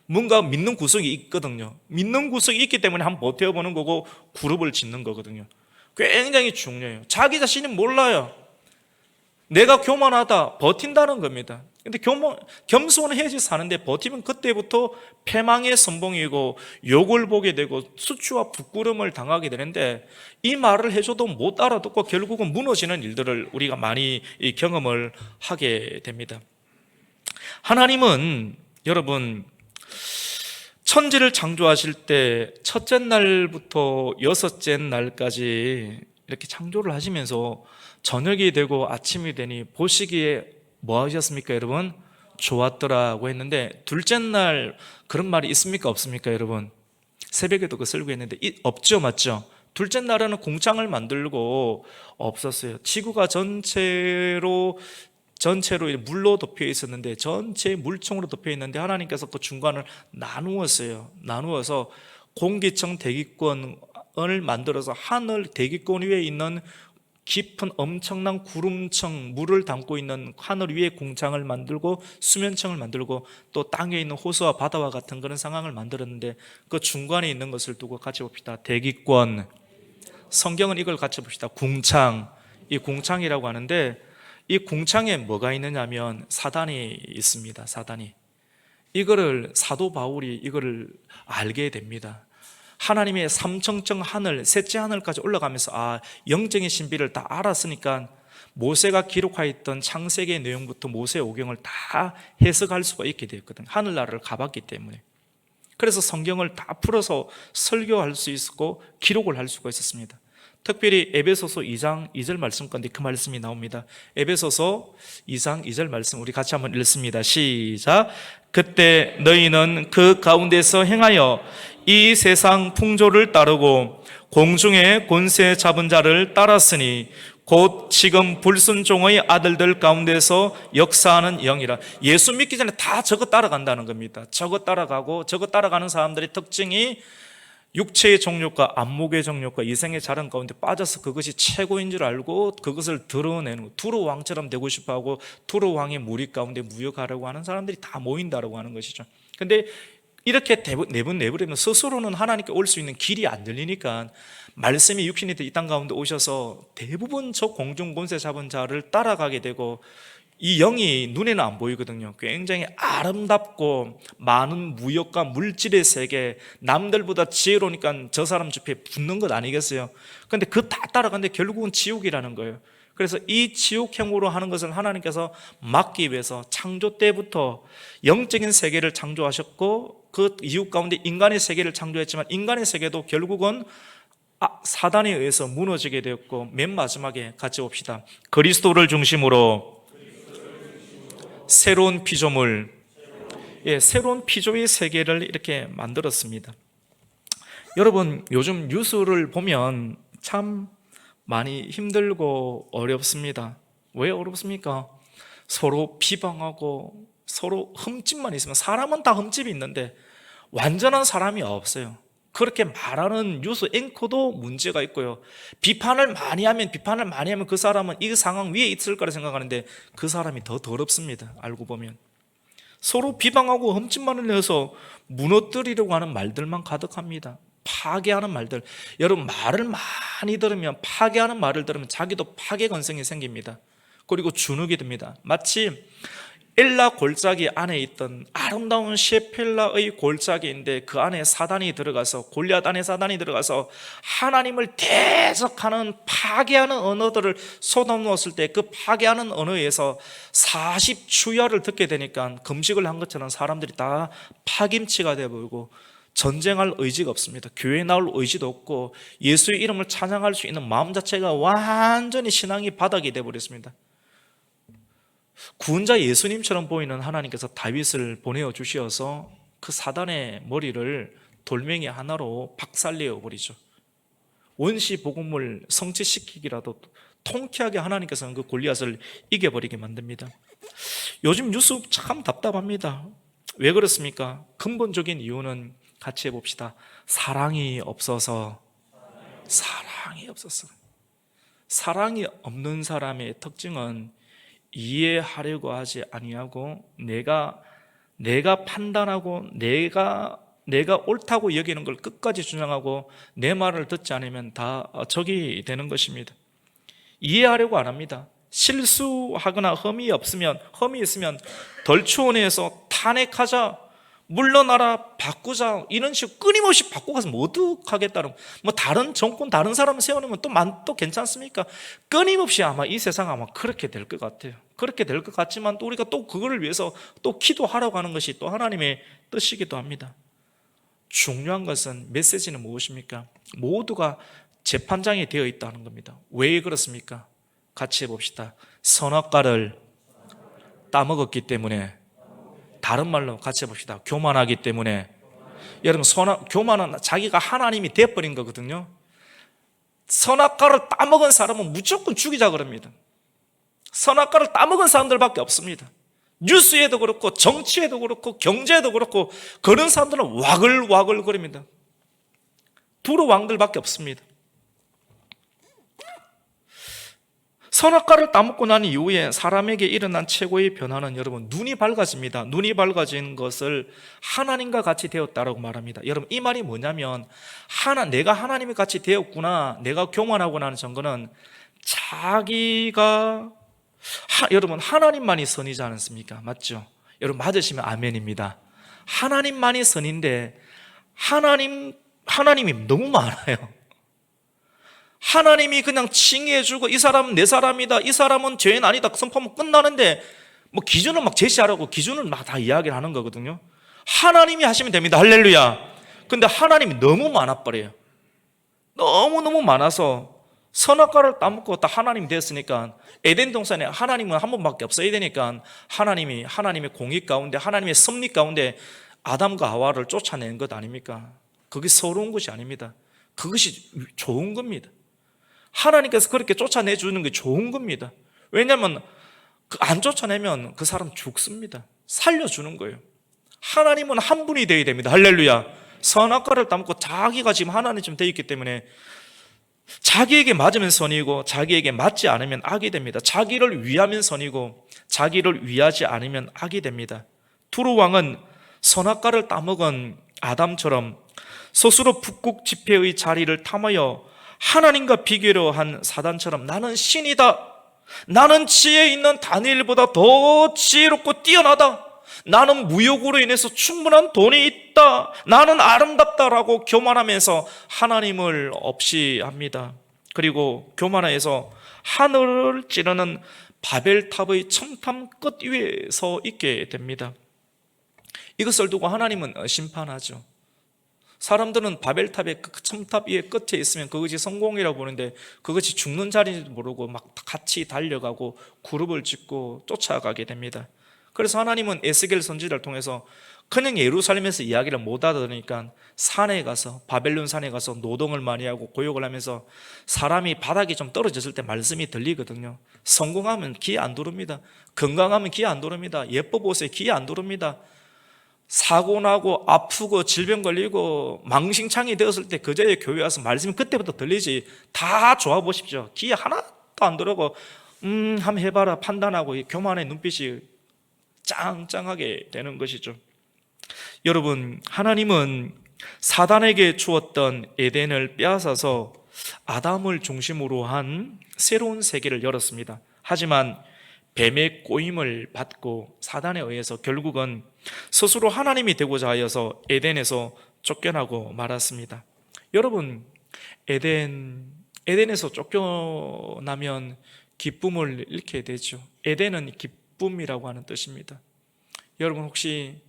뭔가 믿는 구석이 있거든요. 믿는 구석이 있기 때문에 한번 버텨보는 거고 그룹을 짓는 거거든요. 굉장히 중요해요. 자기 자신이 몰라요. 내가 교만하다, 버틴다는 겁니다. 근데 겸손해지 사는데 버티면 그때부터 패망의 선봉이고 욕을 보게 되고 수치와 부끄러움을 당하게 되는데 이 말을 해줘도 못 알아듣고 결국은 무너지는 일들을 우리가 많이 경험을 하게 됩니다. 하나님은 여러분 천지를 창조하실 때 첫째 날부터 여섯째 날까지 이렇게 창조를 하시면서 저녁이 되고 아침이 되니 보시기에 뭐 하셨습니까, 여러분? 좋았더라고 했는데 둘째 날 그런 말이 있습니까, 없습니까, 여러분? 새벽에도 그 설교했는데 없죠, 맞죠? 둘째 날에는 공창을 만들고 없었어요. 지구가 전체로 물로 덮여 있었는데 전체 물총으로 덮여 있는데 하나님께서 그 중간을 나누어서 공기층 대기권을 만들어서 하늘 대기권 위에 있는 깊은 엄청난 구름층, 물을 담고 있는 하늘 위에 공창을 만들고 수면층을 만들고 또 땅에 있는 호수와 바다와 같은 그런 상황을 만들었는데 그 중간에 있는 것을 두고 같이 봅시다. 대기권. 성경은 이걸 같이 봅시다. 궁창. 이 궁창이라고 하는데 이 궁창에 뭐가 있느냐면 사단이 있습니다. 사단이. 이거를 사도 바울이 이거를 알게 됩니다. 하나님의 삼층층 하늘, 셋째 하늘까지 올라가면서 영적인 신비를 다 알았으니까 모세가 기록하였던 창세기의 내용부터 모세오경을 다 해석할 수가 있게 되었거든요. 하늘나라를 가봤기 때문에. 그래서 성경을 다 풀어서 설교할 수 있었고 기록을 할 수가 있었습니다. 특별히 에베소서 2장 2절 말씀 건데 그 말씀이 나옵니다. 에베소서 2장 2절 말씀 우리 같이 한번 읽습니다. 시작. 그때 너희는 그 가운데서 행하여 이 세상 풍조를 따르고 공중의 권세 잡은 자를 따랐으니 곧 지금 불순종의 아들들 가운데서 역사하는 영이라. 예수 믿기 전에 다 저거 따라간다는 겁니다. 저거 따라가고 저거 따라가는 사람들의 특징이 육체의 정욕과 안목의 정욕과 이생의 자랑 가운데 빠져서 그것이 최고인 줄 알고 그것을 드러내는, 두로 왕처럼 되고 싶어하고 두로 왕의 무리 가운데 무역하려고 하는 사람들이 다 모인다라고 하는 것이죠. 근데 이렇게 내버리면 스스로는 하나님께 올 수 있는 길이 안 들리니까 말씀이 육신이 이 땅 가운데 오셔서 대부분 저 공중 권세 잡은 자를 따라가게 되고 이 영이 눈에는 안 보이거든요. 굉장히 아름답고 많은 무역과 물질의 세계, 남들보다 지혜로우니까 저 사람 옆에 붙는 것 아니겠어요? 그런데 그 다 따라가는데 결국은 지옥이라는 거예요. 그래서 이 지옥행으로 하는 것을 하나님께서 막기 위해서 창조 때부터 영적인 세계를 창조하셨고 그 이유 가운데 인간의 세계를 창조했지만 인간의 세계도 결국은 사단에 의해서 무너지게 되었고 맨 마지막에 같이 봅시다. 그리스도를 중심으로 새로운 피조물, 새로운 피조의 세계를 이렇게 만들었습니다. 여러분, 요즘 뉴스를 보면 참 많이 힘들고 어렵습니다. 왜 어렵습니까? 서로 비방하고 서로 흠집만 있으면, 사람은 다 흠집이 있는데 완전한 사람이 없어요. 그렇게 말하는 뉴스 앵커도 문제가 있고요. 비판을 많이 하면 그 사람은 이 상황 위에 있을 거라 생각하는데 그 사람이 더 더럽습니다. 알고 보면 서로 비방하고 흠집만을 내서 무너뜨리려고 하는 말들만 가득합니다. 파괴하는 말들. 여러분, 말을 많이 들으면, 파괴하는 말을 들으면 자기도 파괴 건성이 생깁니다. 그리고 주눅이 듭니다. 마치 엘라 골짜기 안에 있던 아름다운 셰펠라의 골짜기인데 그 안에 사단이 들어가서, 골리앗 안에 사단이 들어가서 하나님을 대적하는 파괴하는 언어들을 쏟아놓았을 때 그 파괴하는 언어에서 40주야를 듣게 되니까 금식을 한 것처럼 사람들이 다 파김치가 되어버리고 전쟁할 의지가 없습니다. 교회에 나올 의지도 없고 예수의 이름을 찬양할 수 있는 마음 자체가 완전히 신앙이 바닥이 되어버렸습니다. 구원자 예수님처럼 보이는 하나님께서 다윗을 보내어 주시어서 그 사단의 머리를 돌멩이 하나로 박살내어 버리죠. 원시 복음을 성취시키기라도 통쾌하게 하나님께서는 그 골리앗을 이겨버리게 만듭니다. 요즘 뉴스 참 답답합니다. 왜 그렇습니까? 근본적인 이유는 같이 해봅시다. 사랑이 없어서. 사랑이 없는 사람의 특징은 이해하려고 하지 아니하고 내가 판단하고 내가 옳다고 여기는 걸 끝까지 주장하고 내 말을 듣지 않으면 다 적이 되는 것입니다. 이해하려고 안 합니다. 실수하거나 흠이 있으면 덜추원에서 탄핵하자, 물러나라, 바꾸자, 이런 식으로 끊임없이 바꿔가서 뭐 어떡하겠다는, 뭐 다른 정권, 다른 사람 세워놓으면 또 괜찮습니까? 끊임없이 아마 이 세상 아마 그렇게 될 것 같아요. 그렇게 될 것 같지만 또 우리가 또 그거를 위해서 또 기도하라고 하는 것이 또 하나님의 뜻이기도 합니다. 중요한 것은, 메시지는 무엇입니까? 모두가 재판장이 되어 있다는 겁니다. 왜 그렇습니까? 같이 해봅시다. 선악과를 따먹었기 때문에. 다른 말로 같이 해봅시다. 교만하기 때문에. 여러분, 교만은 자기가 하나님이 되어버린 거거든요. 선악과를 따먹은 사람은 무조건 죽이자 그럽니다. 선악과를 따먹은 사람들밖에 없습니다. 뉴스에도 그렇고 정치에도 그렇고 경제에도 그렇고 그런 사람들은 와글와글 거립니다. 두루 왕들밖에 없습니다. 선악과를 따먹고 난 이후에 사람에게 일어난 최고의 변화는 여러분, 눈이 밝아집니다. 눈이 밝아진 것을 하나님과 같이 되었다라고 말합니다. 여러분, 이 말이 뭐냐면 내가 하나님과 같이 되었구나, 내가 교만하구나 하는 증거는 여러분, 하나님만이 선이지 않습니까? 맞죠? 여러분, 맞으시면 아멘입니다. 하나님만이 선인데 하나님이 너무 많아요. 하나님이 그냥 칭해주고 이 사람은 내 사람이다, 이 사람은 죄인 아니다 선포하면 끝나는데 뭐 기준을 막 제시하라고 기준을 막 다 이야기를 하는 거거든요. 하나님이 하시면 됩니다. 할렐루야. 근데 하나님이 너무 많아버려요. 너무너무 많아서 선악과를 따먹고 다 하나님이 됐으니까 에덴 동산에 하나님은 한 번밖에 없어야 되니까 하나님의 공의 가운데, 하나님의 섭리 가운데 아담과 하와를 쫓아낸 것 아닙니까? 그게 서러운 것이 아닙니다. 그것이 좋은 겁니다. 하나님께서 그렇게 쫓아내주는 게 좋은 겁니다. 왜냐하면 안 쫓아내면 그 사람 죽습니다. 살려주는 거예요. 하나님은 한 분이 되어야 됩니다. 할렐루야. 선악과를 따먹고 자기가 지금 하나님처럼 되어 있기 때문에 자기에게 맞으면 선이고 자기에게 맞지 않으면 악이 됩니다. 자기를 위하면 선이고 자기를 위하지 않으면 악이 됩니다. 두루 왕은 선악과를 따먹은 아담처럼 스스로 북극 지폐의 자리를 탐하여 하나님과 비교를 한 사단처럼 나는 신이다, 나는 지혜 있는 다니엘보다 더 지혜롭고 뛰어나다, 나는 무역으로 인해서 충분한 돈이 있다, 나는 아름답다라고 교만하면서 하나님을 없이합니다. 그리고 교만하에서 하늘을 찌르는 바벨탑의 첨탑 끝 위에 서 있게 됩니다. 이것을 두고 하나님은 심판하죠. 사람들은 바벨탑의 그 첨탑 위에 끝에 있으면 그것이 성공이라고 보는데 그것이 죽는 자리인지도 모르고 막 같이 달려가고 그룹을 짓고 쫓아가게 됩니다. 그래서 하나님은 에스겔 선지자를 통해서 그냥 예루살렘에서 이야기를 못 알아들으니까 산에 가서, 바벨론 산에 가서 노동을 많이 하고 고역을 하면서 사람이 바닥이 좀 떨어졌을 때 말씀이 들리거든요. 성공하면 귀에 안 들어옵니다. 건강하면 귀에 안 들어옵니다. 예뻐 보세요, 귀에 안 들어옵니다. 사고 나고 아프고 질병 걸리고 망신창이 되었을 때 그제야 교회 와서 말씀이 그때부터 들리지. 다 좋아 보십시오. 귀에 하나도 안 들어오고 한번 해봐라 판단하고 교만의 눈빛이 짱짱하게 되는 것이죠. 여러분, 하나님은 사단에게 주었던 에덴을 빼앗아서 아담을 중심으로 한 새로운 세계를 열었습니다. 하지만 뱀의 꼬임을 받고 사단에 의해서 결국은 스스로 하나님이 되고자 하여서 에덴에서 쫓겨나고 말았습니다. 여러분, 에덴에서 쫓겨나면 기쁨을 잃게 되죠. 에덴은 기쁨이라고 하는 뜻입니다. 여러분, 혹시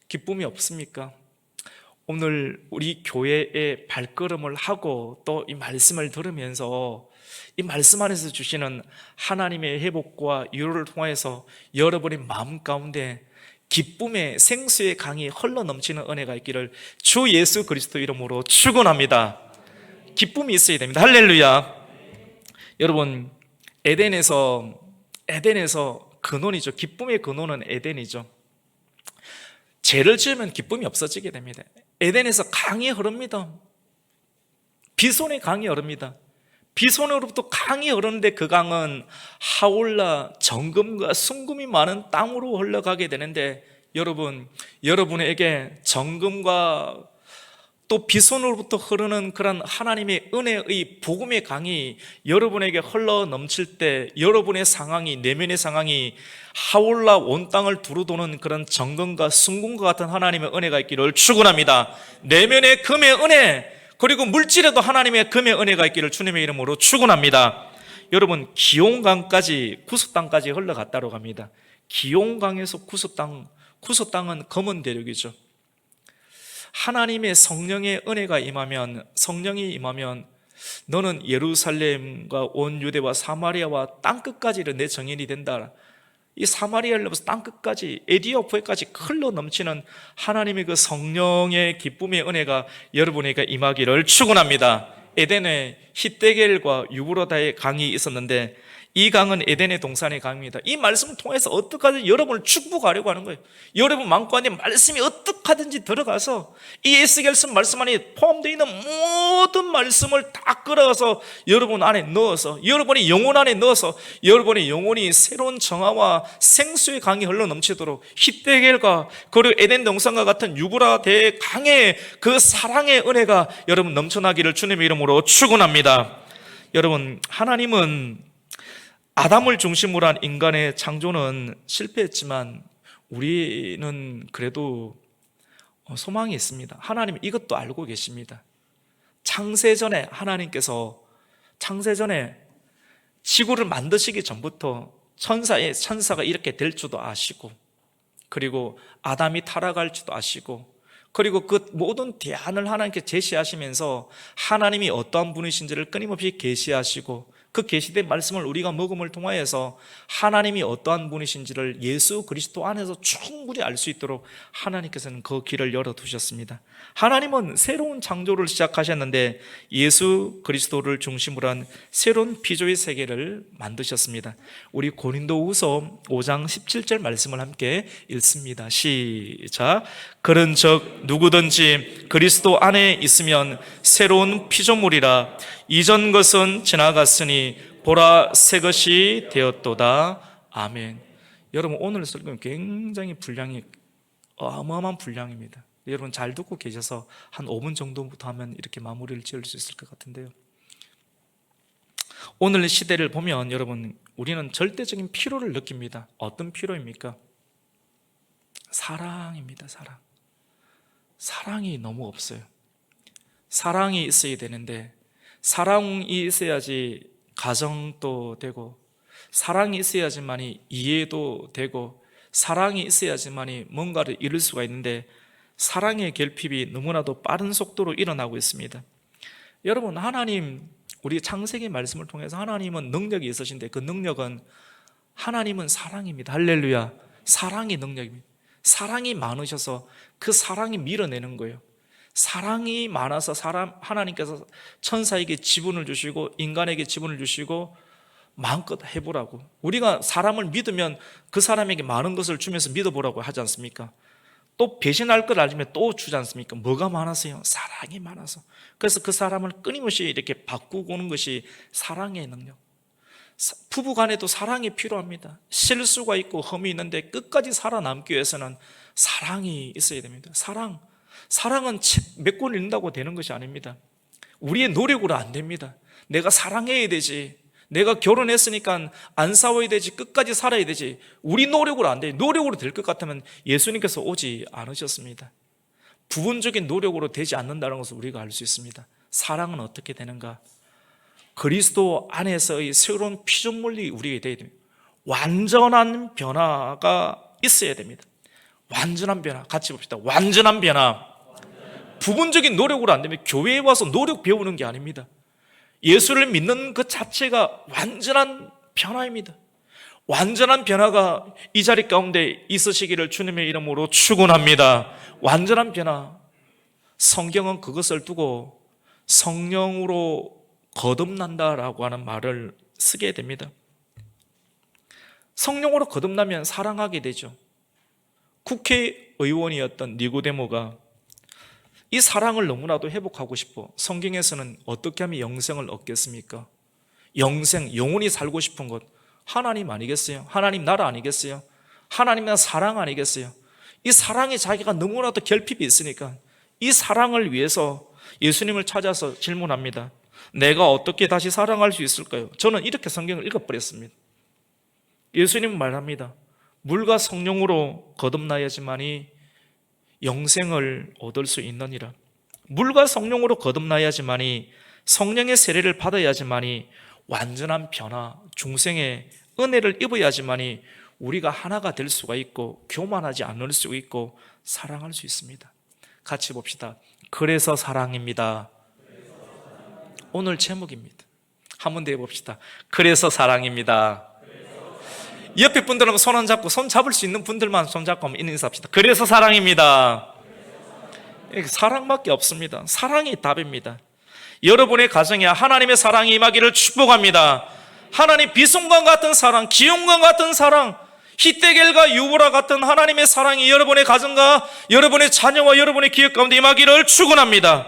기쁨이 없습니까? 오늘 우리 교회에 발걸음을 하고 또 이 말씀을 들으면서 이 말씀 안에서 주시는 하나님의 회복과 위로를 통해서 여러분의 마음 가운데 기쁨의 생수의 강이 흘러넘치는 은혜가 있기를 주 예수 그리스도 이름으로 축원합니다. 기쁨이 있어야 됩니다. 할렐루야. 여러분, 에덴에서 근원이죠. 기쁨의 근원은 에덴이죠. 죄를 지으면 기쁨이 없어지게 됩니다. 에덴에서 강이 흐릅니다. 비손의 강이 흐릅니다. 비손으로부터 강이 흐르는데 그 강은 하올라 정금과 순금이 많은 땅으로 흘러가게 되는데 여러분, 여러분에게 정금과 또 비손으로부터 흐르는 그런 하나님의 은혜의 복음의 강이 여러분에게 흘러 넘칠 때 여러분의 상황이, 내면의 상황이 하올라 온 땅을 두루도는 그런 정금과 순금과 같은 하나님의 은혜가 있기를 축원합니다. 내면의 금의 은혜, 그리고 물질에도 하나님의 금의 은혜가 있기를 주님의 이름으로 축원합니다. 여러분, 기온강까지 구스 땅까지 흘러갔다고 합니다. 기온강에서 구스 땅은 검은 대륙이죠. 하나님의 성령의 은혜가 임하면, 성령이 임하면 너는 예루살렘과 온 유대와 사마리아와 땅끝까지를 내 정인이 된다. 이 사마리아를 넘어서 땅끝까지 에디오피아까지 흘러 넘치는 하나님의 그 성령의 기쁨의 은혜가 여러분에게 임하기를 축원합니다. 에덴에 히데겔과 유브라다의 강이 있었는데 이 강은 에덴의 동산의 강입니다. 이 말씀을 통해서 어떻게든 여러분을 축복하려고 하는 거예요. 여러분 마음고 안에 말씀이 어떻게든지 들어가서 이 에스겔서 말씀 안에 포함되어 있는 모든 말씀을 다 끌어서 여러분 안에 넣어서 여러분의 영혼 안에 넣어서 여러분의 영혼이 새로운 정화와 생수의 강이 흘러 넘치도록 히데겔과 그리고 에덴 동산과 같은 유브라데 강의 그 사랑의 은혜가 여러분 넘쳐나기를 주님의 이름으로 축원합니다. 여러분, 하나님은 아담을 중심으로 한 인간의 창조는 실패했지만 우리는 그래도 소망이 있습니다. 하나님은 이것도 알고 계십니다. 창세전에 하나님께서 창세전에 지구를 만드시기 전부터 천사가 이렇게 될 줄도 아시고, 그리고 아담이 타락할 줄도 아시고, 그리고 그 모든 대안을 하나님께 제시하시면서 하나님이 어떠한 분이신지를 끊임없이 계시하시고, 그 계시된 말씀을 우리가 먹음을 통하여서 하나님이 어떠한 분이신지를 예수 그리스도 안에서 충분히 알 수 있도록 하나님께서는 그 길을 열어두셨습니다. 하나님은 새로운 창조를 시작하셨는데 예수 그리스도를 중심으로 한 새로운 피조의 세계를 만드셨습니다. 우리 고린도후서 5장 17절 말씀을 함께 읽습니다. 시작. 그런즉 누구든지 그리스도 안에 있으면 새로운 피조물이라, 이전 것은 지나갔으니 보라 새 것이 되었도다. 아멘. 여러분, 오늘 설교는 굉장히 분량이 어마어마한 분량입니다. 여러분 잘 듣고 계셔서 한 5분 정도부터 하면 이렇게 마무리를 지을 수 있을 것 같은데요. 오늘 시대를 보면 여러분, 우리는 절대적인 피로를 느낍니다. 어떤 피로입니까? 사랑입니다. 사랑이 너무 없어요. 사랑이 있어야 되는데 사랑이 있어야지 가정도 되고, 사랑이 있어야지만이 이해도 되고, 사랑이 있어야지만이 뭔가를 이룰 수가 있는데, 사랑의 결핍이 너무나도 빠른 속도로 일어나고 있습니다. 여러분, 하나님, 우리 창세기 말씀을 통해서 하나님은 능력이 있으신데, 그 능력은, 하나님은 사랑입니다. 할렐루야. 사랑이 능력입니다. 사랑이 많으셔서 그 사랑이 밀어내는 거예요. 사랑이 많아서 하나님께서 천사에게 지분을 주시고 인간에게 지분을 주시고 마음껏 해보라고. 우리가 사람을 믿으면 그 사람에게 많은 것을 주면서 믿어보라고 하지 않습니까? 또 배신할 걸 알면 또 주지 않습니까? 뭐가 많아서요? 사랑이 많아서. 그래서 그 사람을 끊임없이 이렇게 바꾸고 오는 것이 사랑의 능력. 부부간에도 사랑이 필요합니다. 실수가 있고 흠이 있는데 끝까지 살아남기 위해서는 사랑이 있어야 됩니다. 사랑은 책 몇 권 읽는다고 되는 것이 아닙니다. 우리의 노력으로 안 됩니다. 내가 사랑해야 되지, 내가 결혼했으니까 안 싸워야 되지, 끝까지 살아야 되지, 우리 노력으로 안 돼요. 노력으로 될 것 같으면 예수님께서 오지 않으셨습니다. 부분적인 노력으로 되지 않는다는 것을 우리가 알 수 있습니다. 사랑은 어떻게 되는가? 그리스도 안에서의 새로운 피조물이 우리에게 되어야 됩니다. 완전한 변화가 있어야 됩니다. 완전한 변화, 같이 봅시다. 완전한 변화. 부분적인 노력으로 안 됩니다. 교회에 와서 노력 배우는 게 아닙니다. 예수를 믿는 그 자체가 완전한 변화입니다. 완전한 변화가 이 자리 가운데 있으시기를 주님의 이름으로 축원합니다. 완전한 변화. 성경은 그것을 두고 성령으로 거듭난다라고 하는 말을 쓰게 됩니다. 성령으로 거듭나면 사랑하게 되죠. 국회의원이었던 니고데모가 이 사랑을 너무나도 회복하고 싶어 성경에서는 어떻게 하면 영생을 얻겠습니까? 영원히 살고 싶은 것 하나님 아니겠어요? 하나님 나라 아니겠어요? 하나님의 사랑 아니겠어요? 이 사랑에 자기가 너무나도 결핍이 있으니까 이 사랑을 위해서 예수님을 찾아서 질문합니다. 내가 어떻게 다시 사랑할 수 있을까요? 저는 이렇게 성경을 읽어버렸습니다. 예수님은 말합니다. 물과 성령으로 거듭나야지만이 영생을 얻을 수 있느니라. 물과 성령으로 거듭나야지만이 성령의 세례를 받아야지만이 완전한 변화, 중생의 은혜를 입어야지만이 우리가 하나가 될 수가 있고 교만하지 않을 수 있고 사랑할 수 있습니다. 같이 봅시다. 그래서 사랑입니다. 오늘 제목입니다. 한 번 더 해봅시다. 그래서 사랑입니다. 옆에 분들은 손 안 잡고 손 잡을 수 있는 분들만 손 잡고 한번 인사합시다. 그래서 사랑입니다. 사랑밖에 없습니다. 사랑이 답입니다. 여러분의 가정에 하나님의 사랑이 임하기를 축복합니다. 하나님 비송과 같은 사랑, 기용과 같은 사랑, 히데겔과 유보라 같은 하나님의 사랑이 여러분의 가정과 여러분의 자녀와 여러분의 기업 가운데 임하기를 축원합니다.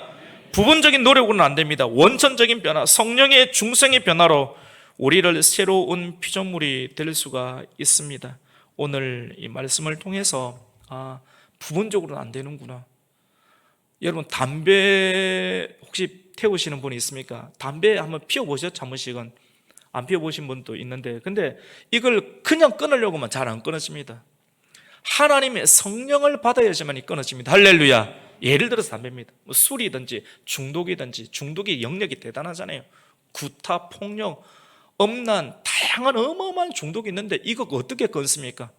부분적인 노력으로는 안 됩니다. 원천적인 변화, 성령의 중생의 변화로 우리를 새로운 피조물이 될 수가 있습니다. 오늘 이 말씀을 통해서 부분적으로는 안 되는구나. 여러분 담배 혹시 태우시는 분이 있습니까? 담배 한번 피워보셨죠? 한 번씩은. 안 피워보신 분도 있는데 근데 이걸 그냥 끊으려고만 잘 안 끊어집니다. 하나님의 성령을 받아야지만 끊어집니다. 할렐루야. 예를 들어서 담배입니다. 뭐 술이든지 중독이든지, 중독의 영역이 대단하잖아요. 구타, 폭력, 엄난, 다양한 어마어마한 중독이 있는데 이거 어떻게 끊습니까?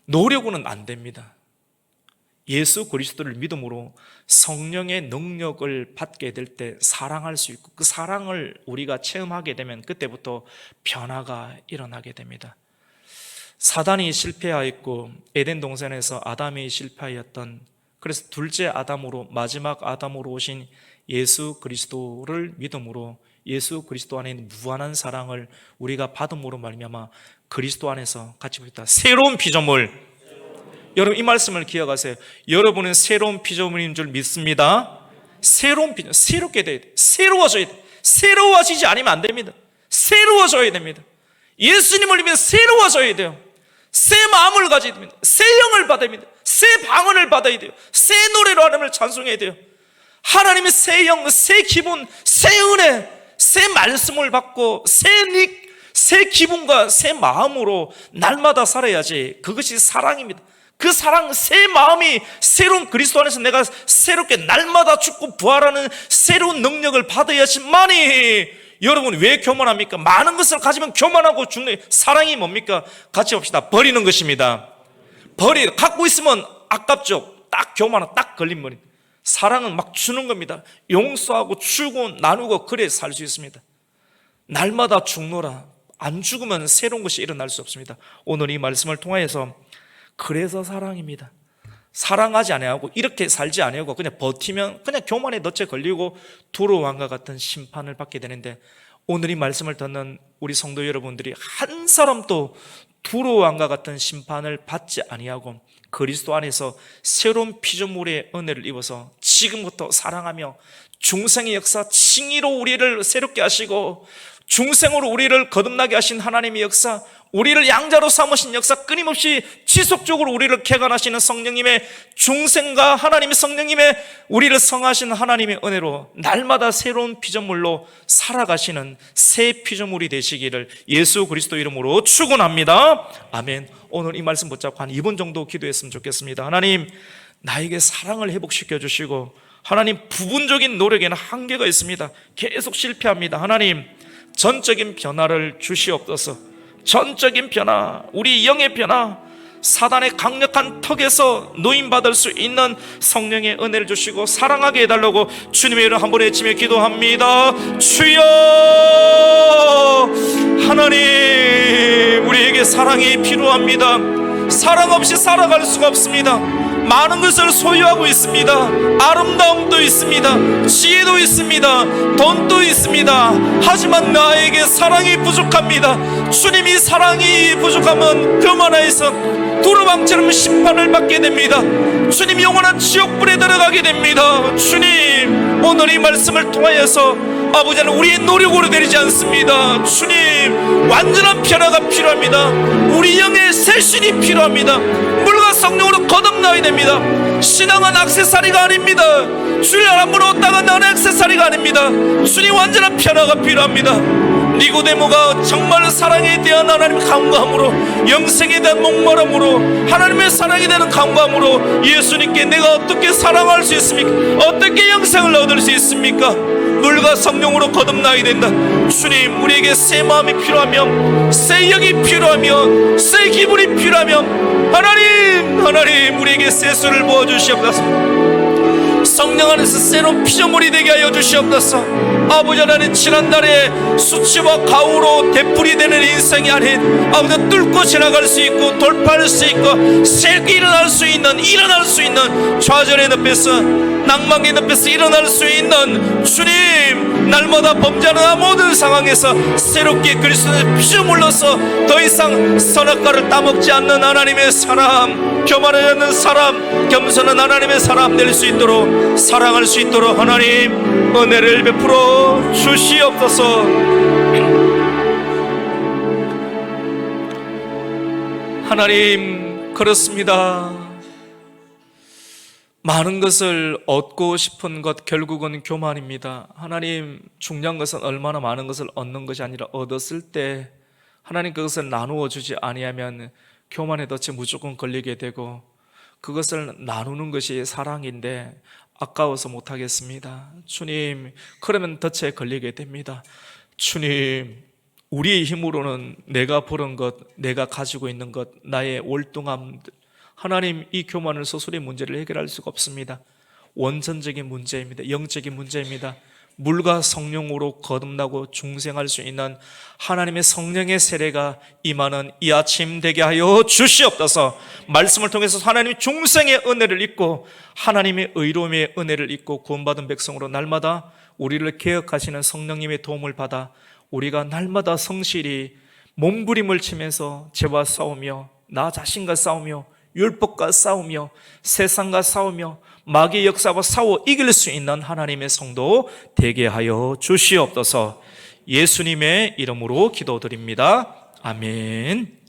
노력으로는 안 됩니다. 예수 그리스도를 믿음으로 성령의 능력을 받게 될 때 사랑할 수 있고 그 사랑을 우리가 체험하게 되면 그때부터 변화가 일어나게 됩니다. 사단이 실패하였고 에덴 동산에서 아담이 실패하였던, 그래서 둘째 아담으로 마지막 아담으로 오신 예수 그리스도를 믿음으로 예수 그리스도 안에 있는 무한한 사랑을 우리가 받음으로 말미암아 그리스도 안에서 같이 봅시다. 새로운 피조물. 여러분 이 말씀을 기억하세요. 여러분은 새로운 피조물인 줄 믿습니다. 새로운 피조물, 새롭게 돼야 돼. 새로워져야 돼. 새로워지지 않으면 안 됩니다. 새로워져야 됩니다. 예수님을 믿으면 새로워져야 돼요. 새 마음을 가져야 됩니다. 새 영을 받아야 됩니다. 새 방언을 받아야 돼요. 새 노래로 하나님을 찬송해야 돼요. 하나님의 새 영, 새 기분, 새 은혜, 새 말씀을 받고 새 기분과 새 마음으로 날마다 살아야지. 그것이 사랑입니다. 그 사랑, 새 마음이 새로운 그리스도 안에서 내가 새롭게 날마다 죽고 부활하는 새로운 능력을 받아야지만이, 여러분 왜 교만합니까? 많은 것을 가지면 교만하고 죽는, 사랑이 뭡니까? 같이 봅시다. 버리는 것입니다. 갖고 있으면 아깝죠. 딱 교만한, 딱 걸림버린. 사랑은 막 주는 겁니다. 용서하고 주고 나누고, 그래 살 수 있습니다. 날마다 죽노라. 안 죽으면 새로운 것이 일어날 수 없습니다. 오늘 이 말씀을 통하여서 그래서 사랑입니다. 사랑하지 아니하고 이렇게 살지 아니하고 그냥 버티면 그냥 교만에 덫에 걸리고 두로 왕과 같은 심판을 받게 되는데, 오늘 이 말씀을 듣는 우리 성도 여러분들이 한 사람도 두로 왕과 같은 심판을 받지 아니하고 그리스도 안에서 새로운 피조물의 은혜를 입어서 지금부터 사랑하며 중생의 역사, 칭의로 우리를 새롭게 하시고 중생으로 우리를 거듭나게 하신 하나님의 역사, 우리를 양자로 삼으신 역사, 끊임없이 지속적으로 우리를 개관하시는 성령님의 중생과 하나님의 성령님의 우리를 성하신 하나님의 은혜로 날마다 새로운 피조물로 살아가시는 새 피조물이 되시기를 예수 그리스도 이름으로 축원합니다. 아멘. 오늘 이 말씀 붙잡고 한 2분 정도 기도했으면 좋겠습니다. 하나님, 나에게 사랑을 회복시켜 주시고, 하나님, 부분적인 노력에는 한계가 있습니다. 계속 실패합니다. 하나님, 전적인 변화를 주시옵소서. 전적인 변화, 우리 영의 변화, 사단의 강력한 턱에서 노임받을 수 있는 성령의 은혜를 주시고 사랑하게 해달라고 주님의 이름 한번 외치며 기도합니다. 주여, 하나님, 우리에게 사랑이 필요합니다. 사랑 없이 살아갈 수가 없습니다. 많은 것을 소유하고 있습니다. 아름다움도 있습니다. 지혜도 있습니다. 돈도 있습니다. 하지만 나에게 사랑이 부족합니다. 주님이 사랑이 부족하면 교만해서 두루방처럼 심판을 받게 됩니다. 주님, 영원한 지옥불에 들어가게 됩니다. 주님, 오늘 이 말씀을 통하여서 아버지는 우리의 노력으로 되지 않습니다. 주님, 완전한 변화가 필요합니다. 우리 영의 새신이 필요합니다. 물과 성령으로 거듭나야 됩니다. 신앙은 액세서리가 아닙니다. 주를 알아보러 땅은 액세서리가 아닙니다. 주님, 완전한 변화가 필요합니다. 니고데모가 정말 사랑에 대한 하나님의 간구함으로, 영생에 대한 목마름으로, 하나님의 사랑에 대한 간구함으로 예수님께 내가 어떻게 사랑할 수 있습니까? 어떻게 영생을 얻을 수 있습니까? 물과 성령으로 거듭나야 된다. 주님, 우리에게 새 마음이 필요하며 새 영이 필요하며 새 기분이 필요하며 하나님, 우리에게 새 수를 부어주시옵소서. 성령 안에서 새로운 피조물이 되게 하여 주시옵소서. 아버지 하나님, 지난날에 수치와 가후로 되풀이 되는 인생이 아닌 아버지 뚫고 지나갈 수 있고 돌파할 수 있고 새롭게 일어날 수 있는 좌절의 늪에서, 낭망의 늪에서 일어날 수 있는 주님, 날마다 범죄하는 모든 상황에서 새롭게 그리스도의 피조물로서 더 이상 선악과를 따먹지 않는 하나님의 사람, 교만하지 않는 사람, 겸손한 하나님의 사람 될 수 있도록, 사랑할 수 있도록 하나님 은혜를 베풀어 주시옵소서. 하나님, 그렇습니다. 많은 것을 얻고 싶은 것, 결국은 교만입니다. 하나님, 중요한 것은 얼마나 많은 것을 얻는 것이 아니라 얻었을 때 하나님 그것을 나누어 주지 아니하면 교만의 덫에 무조건 걸리게 되고, 그것을 나누는 것이 사랑인데 아까워서 못하겠습니다. 주님, 그러면 덫에 걸리게 됩니다. 주님, 우리의 힘으로는 내가 버는 것, 내가 가지고 있는 것, 나의 월등함들, 하나님, 이 교만을 스스로의 문제를 해결할 수가 없습니다. 원천적인 문제입니다. 영적인 문제입니다. 물과 성령으로 거듭나고 중생할 수 있는 하나님의 성령의 세례가 임하는 이 아침 되게 하여 주시옵소서. 말씀을 통해서 하나님의 중생의 은혜를 입고 하나님의 의로움의 은혜를 입고 구원받은 백성으로 날마다 우리를 개혁하시는 성령님의 도움을 받아 우리가 날마다 성실히 몸부림을 치면서 죄와 싸우며 나 자신과 싸우며 율법과 싸우며 세상과 싸우며 마귀의 역사와 싸워 이길 수 있는 하나님의 성도 되게 하여 주시옵소서. 예수님의 이름으로 기도드립니다. 아멘.